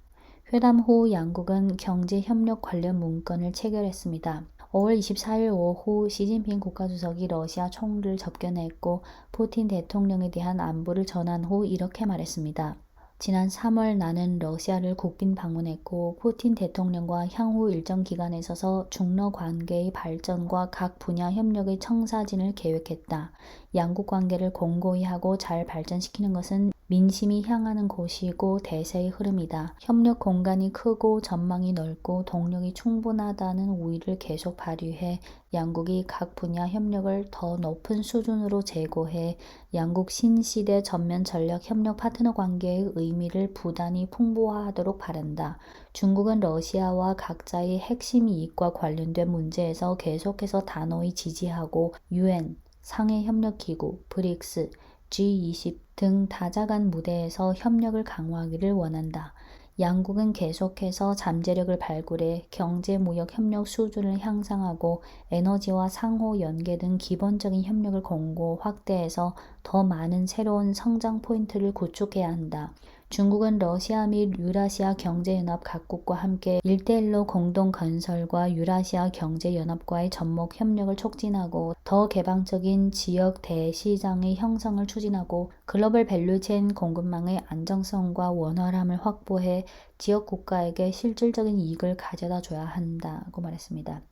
회담 후 양국은 경제협력 관련 문건을 체결했습니다. 5월 24일 오후 시진핑 국가주석이 러시아 총리를 접견했고 푸틴 대통령에 대한 안부를 전한 후 이렇게 말했습니다. 지난 3월 나는 러시아를 국빈 방문했고 푸틴 대통령과 향후 일정 기간에 있어서 중러 관계의 발전과 각 분야 협력의 청사진을 계획했다. 양국 관계를 공고히 하고 잘 발전시키는 것은 민심이 향하는 곳이고 대세의 흐름이다. 협력 공간이 크고 전망이 넓고 동력이 충분하다는 우위를 계속 발휘해 양국이 각 분야 협력을 더 높은 수준으로 제고해 양국 신시대 전면 전략 협력 파트너 관계의 의미를 부단히 풍부화하도록 바란다. 중국은 러시아와 각자의 핵심 이익과 관련된 문제에서 계속해서 단호히 지지하고 UN, 상해협력기구, 브릭스, G20 등 다자간 무대에서 협력을 강화하기를 원한다. 양국은 계속해서 잠재력을 발굴해 경제 무역 협력 수준을 향상하고 에너지와 상호 연계 등 기본적인 협력을 공고 확대해서 더 많은 새로운 성장 포인트를 구축해야 한다. 중국은 러시아 및 유라시아 경제연합 각국과 함께 1대1로 공동 건설과 유라시아 경제연합과의 접목 협력을 촉진하고 더 개방적인 지역 대시장의 형성을 추진하고 글로벌 밸류체인 공급망의 안정성과 원활함을 확보해 지역 국가에게 실질적인 이익을 가져다 줘야 한다고 말했습니다.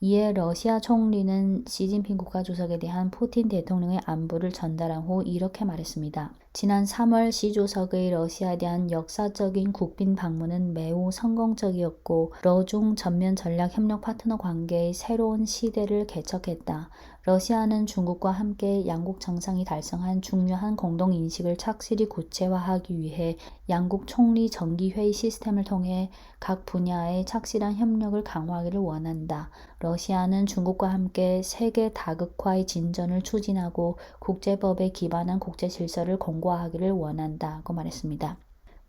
이에 러시아 총리는 시진핑 국가주석에 대한 푸틴 대통령의 안부를 전달한 후 이렇게 말했습니다. 지난 3월 시 주석의 러시아에 대한 역사적인 국빈 방문은 매우 성공적이었고 러중 전면 전략 협력 파트너 관계의 새로운 시대를 개척했다. 러시아는 중국과 함께 양국 정상이 달성한 중요한 공동인식을 착실히 구체화하기 위해 양국 총리 정기회의 시스템을 통해 각 분야의 착실한 협력을 강화하기를 원한다. 러시아는 중국과 함께 세계 다극화의 진전을 추진하고 국제법에 기반한 국제 질서를 공고화하기를 원한다고 말했습니다.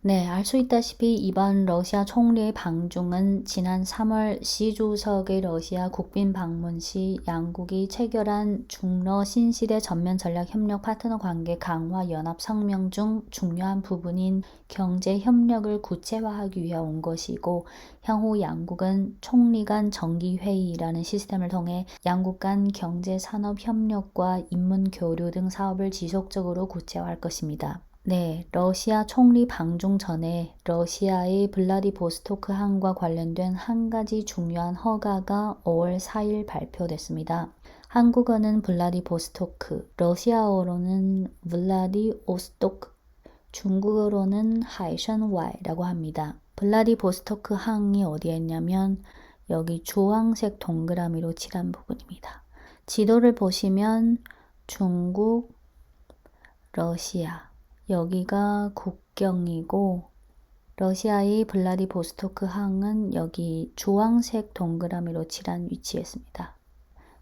네, 알 수 있다시피 이번 러시아 총리의 방중은 지난 3월 시 주석의 러시아 국빈 방문 시 양국이 체결한 중러 신시대 전면 전략 협력 파트너 관계 강화 연합 성명 중 중요한 부분인 경제 협력을 구체화하기 위해 온 것이고, 향후 양국은 총리 간 정기 회의라는 시스템을 통해 양국 간 경제 산업 협력과 인문 교류 등 사업을 지속적으로 구체화할 것입니다. 네, 러시아 총리 방중 전에 러시아의 블라디보스토크 항과 관련된 한 가지 중요한 허가가 5월 4일 발표됐습니다. 한국어는 블라디보스토크, 러시아어로는 블라디오스토크, 중국어로는 하이션와이라고 합니다. 블라디보스토크 항이 어디에 있냐면 여기 주황색 동그라미로 칠한 부분입니다. 지도를 보시면 중국, 러시아, 여기가 국경이고 러시아의 블라디보스토크 항은 여기 주황색 동그라미로 칠한 위치에 있습니다.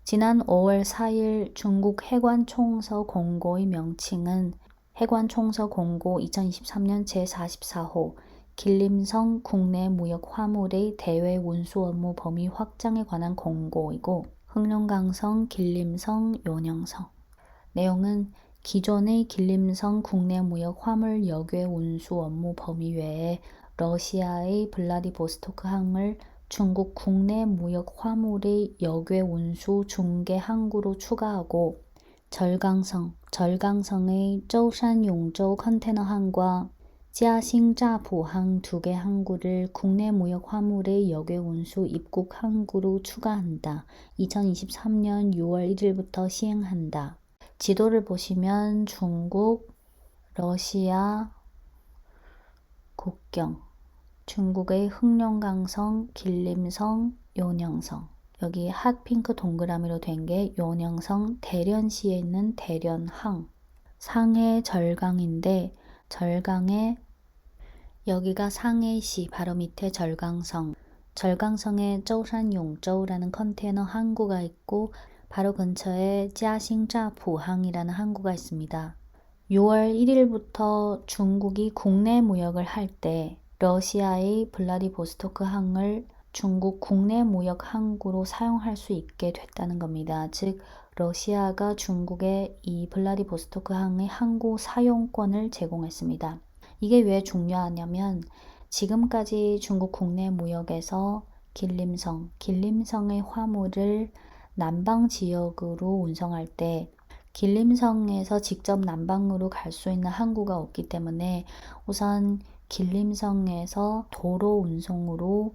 지난 5월 4일 중국 해관총서 공고의 명칭은 해관총서 공고 2023년 제44호 길림성 국내 무역 화물의 대외 운수 업무 범위 확장에 관한 공고이고, 흑룡강성, 길림성, 요령성. 내용은 기존의 길림성 국내 무역 화물 역외 운수 업무 범위 외에 러시아의 블라디보스토크 항을 중국 국내 무역 화물의 역외 운수 중개 항구로 추가하고, 절강성의舟山 용州 컨테너 항과嘉兴 乍浦 항 두 개 항구를 국내 무역 화물의 역외 운수 입국 항구로 추가한다. 2023년 6월 1일부터 시행한다. 지도를 보시면 중국, 러시아 국경, 중국의 흑룡강성, 길림성, 요령성, 여기 핫핑크 동그라미로 된 게 요령성 대련시에 있는 대련항, 상해 절강인데 절강에 여기가 상해시 바로 밑에 절강성에舟山 용州라는 컨테이너 항구가 있고 바로 근처에嘉兴 乍浦 항이라는 항구가 있습니다. 6월 1일부터 중국이 국내 무역을 할 때 러시아의 블라디보스토크 항을 중국 국내 무역 항구로 사용할 수 있게 됐다는 겁니다. 즉 러시아가 중국에 이 블라디보스토크 항의 항구 사용권을 제공했습니다. 이게 왜 중요하냐면 지금까지 중국 국내 무역에서 길림성의 화물을 남방 지역으로 운송할 때 길림성에서 직접 남방으로 갈 수 있는 항구가 없기 때문에 우선 길림성에서 도로 운송으로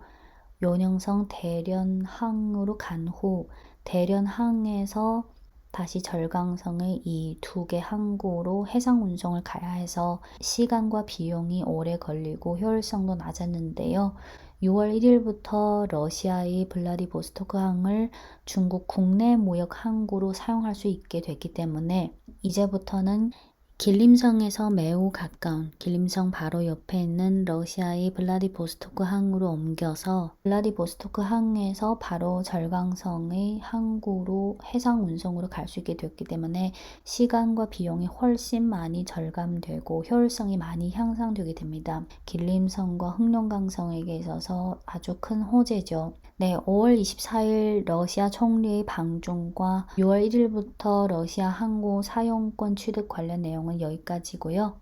요령성 대련항으로 간 후 대련항에서 다시 절강성의 이 두 개 항구로 해상 운송을 가야 해서 시간과 비용이 오래 걸리고 효율성도 낮았는데요. 6월 1일부터 러시아의 블라디보스토크 항을 중국 국내 무역 항구로 사용할 수 있게 됐기 때문에 이제부터는 길림성에서 매우 가까운 길림성 바로 옆에 있는 러시아의 블라디보스토크 항으로 옮겨서 블라디보스토크 항에서 바로 절강성의 항구로 해상 운송으로 갈 수 있게 됐기 때문에 시간과 비용이 훨씬 많이 절감되고 효율성이 많이 향상되게 됩니다. 길림성과 흑룡강성에게 있어서 아주 큰 호재죠. 네, 5월 24일 러시아 총리의 방중과 6월 1일부터 러시아 항구 사용권 취득 관련 내용은 여기까지고요.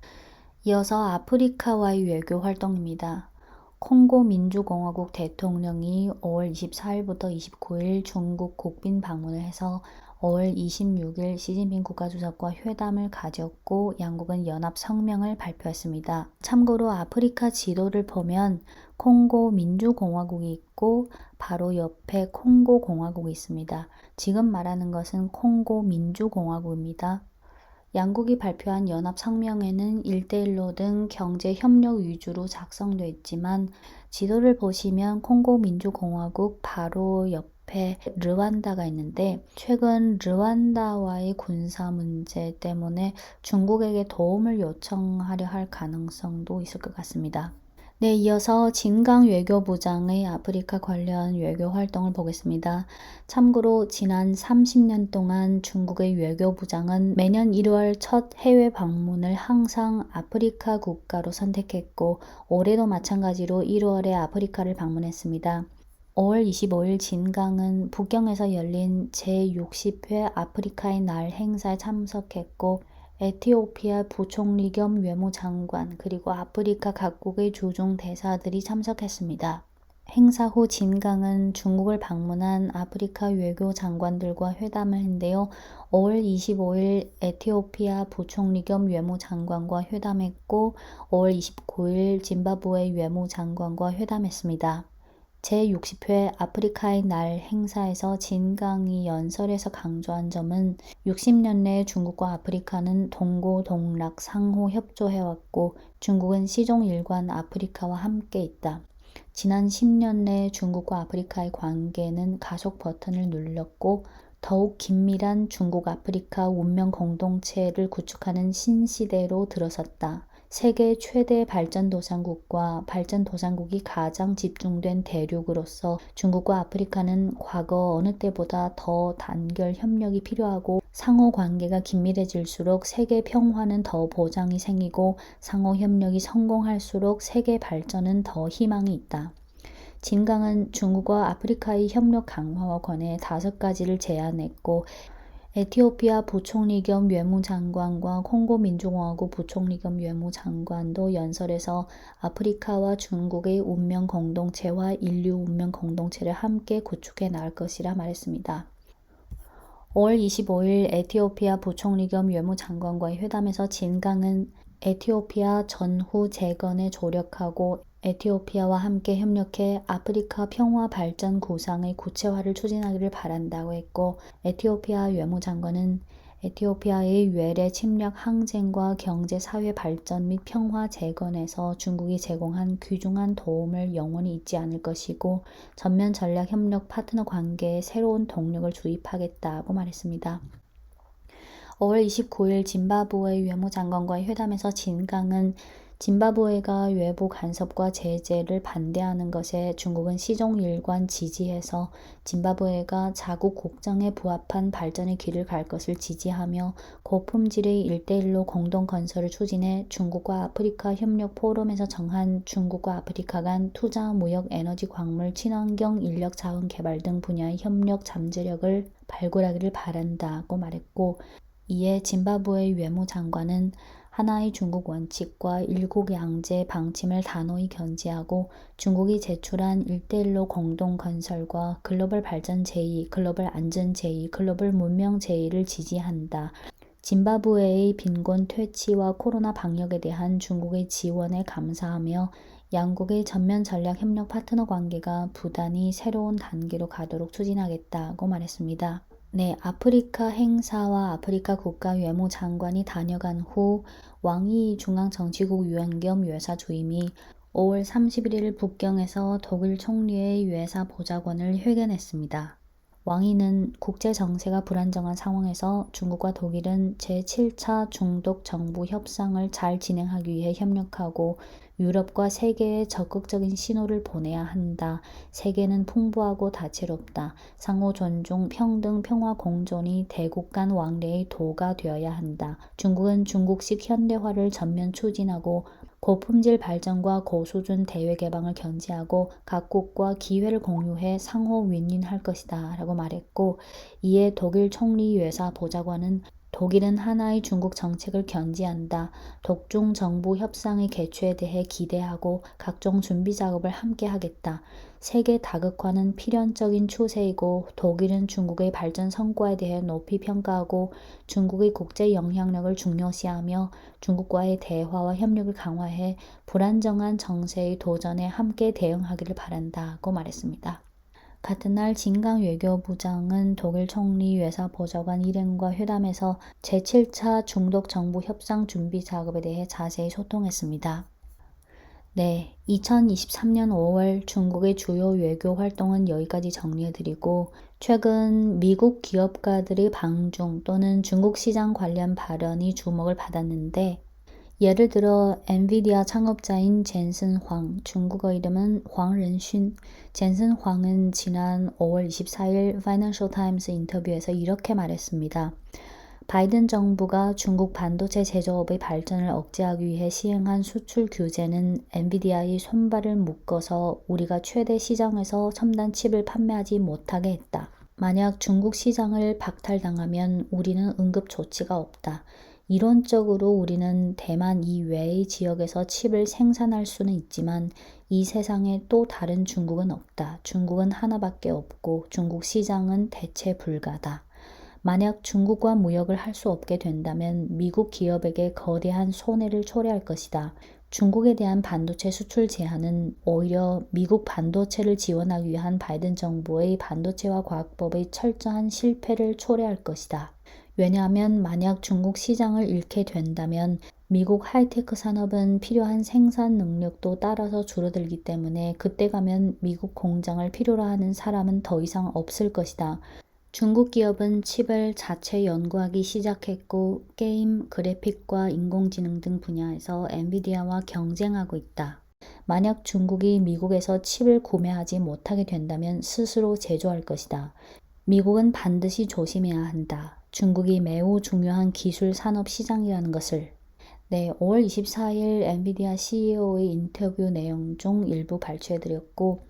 이어서 아프리카와의 외교 활동입니다. 콩고 민주공화국 대통령이 5월 24일부터 29일 중국 국빈 방문을 해서 5월 26일 시진핑 국가주석과 회담을 가졌고 양국은 연합 성명을 발표했습니다. 참고로 아프리카 지도를 보면 콩고 민주공화국이 있고 바로 옆에 콩고 공화국이 있습니다. 지금 말하는 것은 콩고 민주공화국입니다. 양국이 발표한 연합 성명에는 1대1로 등 경제 협력 위주로 작성되어 있지만 지도를 보시면 콩고 민주공화국 바로 옆에 르완다가 있는데 최근 르완다와의 군사 문제 때문에 중국에게 도움을 요청하려 할 가능성도 있을 것 같습니다. 네, 이어서 진강 외교부장의 아프리카 관련 외교 활동을 보겠습니다. 참고로 지난 30년 동안 중국의 외교부장은 매년 1월 첫 해외 방문을 항상 아프리카 국가로 선택했고 올해도 마찬가지로 1월에 아프리카를 방문했습니다. 5월 25일 진강은 북경에서 열린 제60회 아프리카의 날 행사에 참석했고 에티오피아 부총리 겸 외무장관 그리고 아프리카 각국의 조종 대사들이 참석했습니다. 행사 후 진강은 중국을 방문한 아프리카 외교 장관들과 회담을 했는데요. 5월 25일 에티오피아 부총리 겸 외무장관과 회담했고 5월 29일 짐바브웨 외무장관과 회담했습니다. 제60회 아프리카의 날 행사에서 진강이 연설에서 강조한 점은 60년 내 중국과 아프리카는 동고동락 상호 협조해왔고 중국은 시종일관 아프리카와 함께 있다. 지난 10년 내 중국과 아프리카의 관계는 가속 버튼을 눌렀고 더욱 긴밀한 중국 아프리카 운명 공동체를 구축하는 신시대로 들어섰다. 세계 최대 발전도상국과 발전도상국이 가장 집중된 대륙으로서 중국과 아프리카는 과거 어느 때보다 더 단결 협력이 필요하고 상호 관계가 긴밀해질수록 세계 평화는 더 보장이 생기고 상호 협력이 성공할수록 세계 발전은 더 희망이 있다. 진강은 중국과 아프리카의 협력 강화와 관해 5가지를 제안했고 에티오피아 부총리 겸 외무장관과 콩고 민주공화국 부총리 겸 외무장관도 연설에서 아프리카와 중국의 운명 공동체와 인류 운명 공동체를 함께 구축해 나갈 것이라 말했습니다. 5월 25일 에티오피아 부총리 겸 외무장관과의 회담에서 진강은 에티오피아 전후 재건에 조력하고 에티오피아와 함께 협력해 아프리카 평화 발전 구상의 구체화를 추진하기를 바란다고 했고 에티오피아 외무장관은 에티오피아의 외래 침략 항쟁과 경제 사회 발전 및 평화 재건에서 중국이 제공한 귀중한 도움을 영원히 잊지 않을 것이고 전면 전략 협력 파트너 관계에 새로운 동력을 주입하겠다고 말했습니다. 5월 29일 짐바브웨 외무장관과의 회담에서 진강은 짐바브웨가 외부 간섭과 제재를 반대하는 것에 중국은 시종일관 지지해서 짐바브웨가 자국 국정에 부합한 발전의 길을 갈 것을 지지하며 고품질의 일대일로 공동 건설을 추진해 중국과 아프리카 협력 포럼에서 정한 중국과 아프리카 간 투자, 무역, 에너지, 광물, 친환경, 인력 자원 개발 등 분야의 협력 잠재력을 발굴하기를 바란다고 말했고 이에 짐바브웨 외무장관은 하나의 중국 원칙과 일국양제 방침을 단호히 견지하고 중국이 제출한 일대일로 공동 건설과 글로벌 발전 제의, 글로벌 안전 제의, 글로벌 문명 제의를 지지한다. 짐바브웨의 빈곤 퇴치와 코로나 방역에 대한 중국의 지원에 감사하며 양국의 전면 전략 협력 파트너 관계가 부단히 새로운 단계로 가도록 추진하겠다고 말했습니다. 네, 아프리카 행사와 아프리카 국가 외무장관이 다녀간 후 왕이 중앙정치국 유엔 겸 외사 주임이 5월 31일 북경에서 독일 총리의 외사 보좌관을 회견했습니다. 왕이는 국제 정세가 불안정한 상황에서 중국과 독일은 제7차 중독 정부 협상을 잘 진행하기 위해 협력하고 유럽과 세계에 적극적인 신호를 보내야 한다. 세계는 풍부하고 다채롭다. 상호 존중, 평등, 평화 공존이 대국 간 왕래의 도가 되어야 한다. 중국은 중국식 현대화를 전면 추진하고 고품질 발전과 고수준 대외 개방을 견지하고 각국과 기회를 공유해 상호 윈윈할 것이다 라고 말했고 이에 독일 총리 외사 보좌관은 독일은 하나의 중국 정책을 견지한다. 독중 정부 협상의 개최에 대해 기대하고 각종 준비 작업을 함께 하겠다. 세계 다극화는 필연적인 추세이고 독일은 중국의 발전 성과에 대해 높이 평가하고 중국의 국제 영향력을 중요시하며 중국과의 대화와 협력을 강화해 불안정한 정세의 도전에 함께 대응하기를 바란다고 말했습니다. 같은 날 진강 외교부장은 독일 총리 외사 보좌관 일행과 회담에서 제7차 중독 정부 협상 준비 작업에 대해 자세히 소통했습니다. 네, 2023년 5월 중국의 주요 외교 활동은 여기까지 정리해드리고 최근 미국 기업가들의 방중 또는 중국 시장 관련 발언이 주목을 받았는데 예를 들어 엔비디아 창업자인 젠슨 황, 중국어 이름은 황ren슌. 젠슨 황은 지난 5월 24일 파이낸셜 타임스 인터뷰에서 이렇게 말했습니다. 바이든 정부가 중국 반도체 제조업의 발전을 억제하기 위해 시행한 수출 규제는 엔비디아의 손발을 묶어서 우리가 최대 시장에서 첨단 칩을 판매하지 못하게 했다. 만약 중국 시장을 박탈당하면 우리는 응급 조치가 없다. 이론적으로 우리는 대만 이외의 지역에서 칩을 생산할 수는 있지만 이 세상에 또 다른 중국은 없다. 중국은 하나밖에 없고 중국 시장은 대체 불가다. 만약 중국과 무역을 할 수 없게 된다면 미국 기업에게 거대한 손해를 초래할 것이다. 중국에 대한 반도체 수출 제한은 오히려 미국 반도체를 지원하기 위한 바이든 정부의 반도체와 과학법의 철저한 실패를 초래할 것이다. 왜냐하면 만약 중국 시장을 잃게 된다면 미국 하이테크 산업은 필요한 생산 능력도 따라서 줄어들기 때문에 그때 가면 미국 공장을 필요로 하는 사람은 더 이상 없을 것이다. 중국 기업은 칩을 자체 연구하기 시작했고 게임, 그래픽과 인공지능 등 분야에서 엔비디아와 경쟁하고 있다. 만약 중국이 미국에서 칩을 구매하지 못하게 된다면 스스로 제조할 것이다. 미국은 반드시 조심해야 한다. 중국이 매우 중요한 기술 산업 시장이라는 것을. 네, 5월 24일 엔비디아 CEO의 인터뷰 내용 중 일부 발췌해드렸고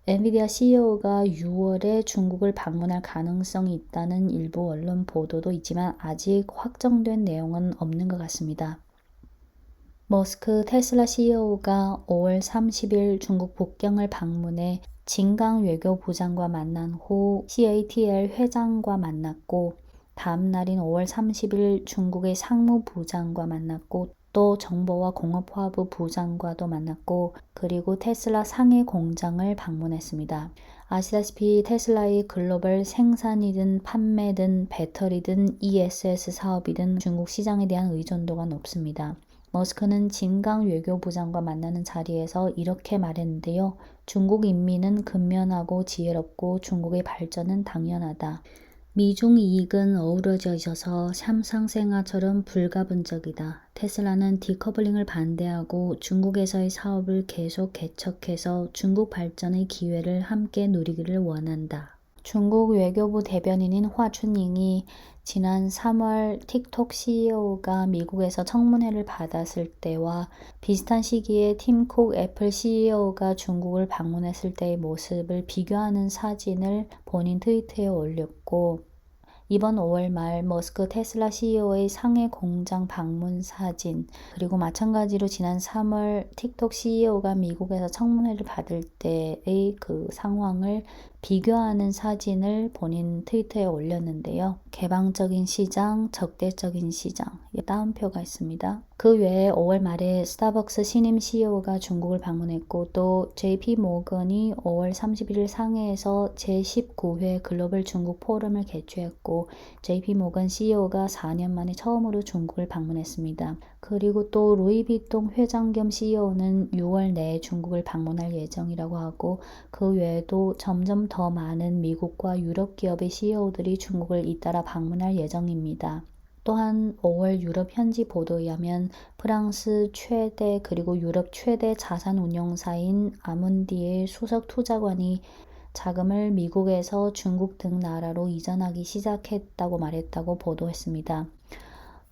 엔비디아 CEO가 6월에 중국을 방문할 가능성이 있다는 일부 언론 보도도 있지만 아직 확정된 내용은 없는 것 같습니다. 머스크 테슬라 CEO가 5월 30일 중국 북경을 방문해 진강 외교부장과 만난 후 CATL 회장과 만났고 다음 날인 5월 30일 중국의 상무부장과 만났고 또 정보와 공업화부 부장과도 만났고 그리고 테슬라 상해 공장을 방문했습니다. 아시다시피 테슬라의 글로벌 생산이든 판매든 배터리든 ESS 사업이든 중국 시장에 대한 의존도가 높습니다. 머스크는 진강 외교부장과 만나는 자리에서 이렇게 말했는데요. 중국 인민은 근면하고 지혜롭고 중국의 발전은 당연하다. 미중 이익은 어우러져 있어서 삼상생화처럼 불가분적이다. 테슬라는 디커플링을 반대하고 중국에서의 사업을 계속 개척해서 중국 발전의 기회를 함께 누리기를 원한다. 중국 외교부 대변인인 화춘잉이 지난 3월 틱톡 CEO가 미국에서 청문회를 받았을 때와 비슷한 시기에 팀쿡 애플 CEO가 중국을 방문했을 때의 모습을 비교하는 사진을 본인 트위터에 올렸고 이번 5월 말 머스크 테슬라 CEO의 상해 공장 방문 사진 그리고 마찬가지로 지난 3월 틱톡 CEO가 미국에서 청문회를 받을 때의 그 상황을 비교하는 사진을 본인 트위터에 올렸는데요. 개방적인 시장, 적대적인 시장 따옴표가 있습니다. 그 외에 5월 말에 스타벅스 신임 CEO가 중국을 방문했고 또 JP 모건이 5월 31일 상해에서 제19회 글로벌 중국 포럼을 개최했고 JP 모건 CEO가 4년 만에 처음으로 중국을 방문했습니다. 그리고 또 루이비통 회장 겸 CEO는 6월 내에 중국을 방문할 예정이라고 하고 그 외에도 점점 더 많은 미국과 유럽 기업의 CEO들이 중국을 잇따라 방문할 예정입니다. 또한 5월 유럽 현지 보도에 의하면 프랑스 최대 그리고 유럽 최대 자산 운용사인 아문디의 수석 투자관이 자금을 미국에서 중국 등 나라로 이전하기 시작했다고 말했다고 보도했습니다.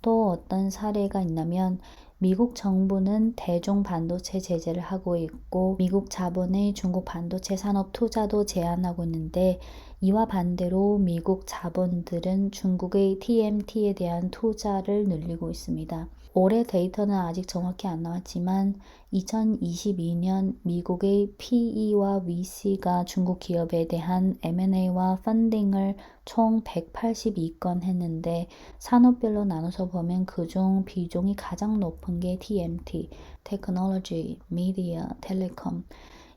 또 어떤 사례가 있냐면 미국 정부는 대중 반도체 제재를 하고 있고 미국 자본의 중국 반도체 산업 투자도 제한하고 있는데 이와 반대로 미국 자본들은 중국의 TMT에 대한 투자를 늘리고 있습니다. 올해 데이터는 아직 정확히 안 나왔지만 2022년 미국의 PE와 VC가 중국 기업에 대한 M&A와 펀딩을 총 182건 했는데 산업별로 나눠서 보면 그중 비중이 가장 높은 게 TMT, 테크놀로지, 미디어, 텔레콤.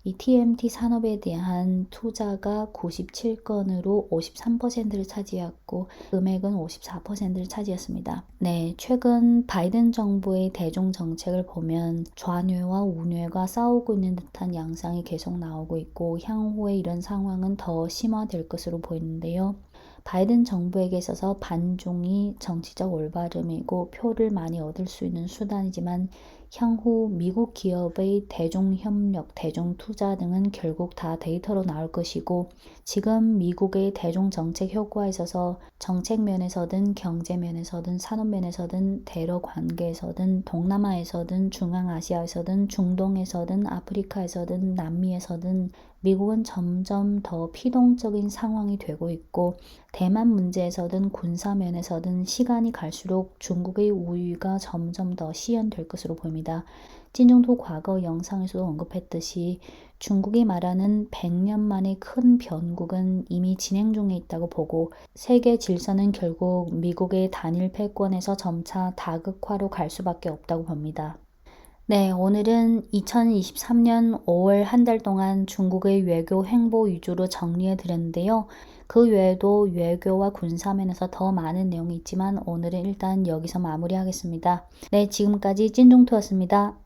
이 TMT 산업에 대한 투자가 97건으로 53%를 차지했고 금액은 54%를 차지했습니다. 네, 최근 바이든 정부의 대중 정책을 보면 좌뇌와 우뇌가 싸우고 있는 듯한 양상이 계속 나오고 있고 향후에 이런 상황은 더 심화될 것으로 보이는데요. 바이든 정부에게 있어서 반중이 정치적 올바름이고 표를 많이 얻을 수 있는 수단이지만 향후 미국 기업의 대중협력, 대중투자 등은 결국 다 데이터로 나올 것이고 지금 미국의 대중정책 효과에 있어서 정책 면에서든 경제 면에서든 산업 면에서든 대러 관계에서든 동남아에서든 중앙아시아에서든 중동에서든 아프리카에서든 남미에서든 미국은 점점 더 피동적인 상황이 되고 있고 대만 문제에서든 군사 면에서든 시간이 갈수록 중국의 우위가 점점 더 시연될 것으로 보입니다. 찐중토 과거 영상에서도 언급했듯이 중국이 말하는 100년 만의 큰 변국은 이미 진행 중에 있다고 보고 세계 질서는 결국 미국의 단일 패권에서 점차 다극화로 갈 수밖에 없다고 봅니다. 네, 오늘은 2023년 5월 한 달 동안 중국의 외교 행보 위주로 정리해 드렸는데요. 그 외에도 외교와 군사면에서 더 많은 내용이 있지만 오늘은 일단 여기서 마무리하겠습니다. 네, 지금까지 찐종토였습니다.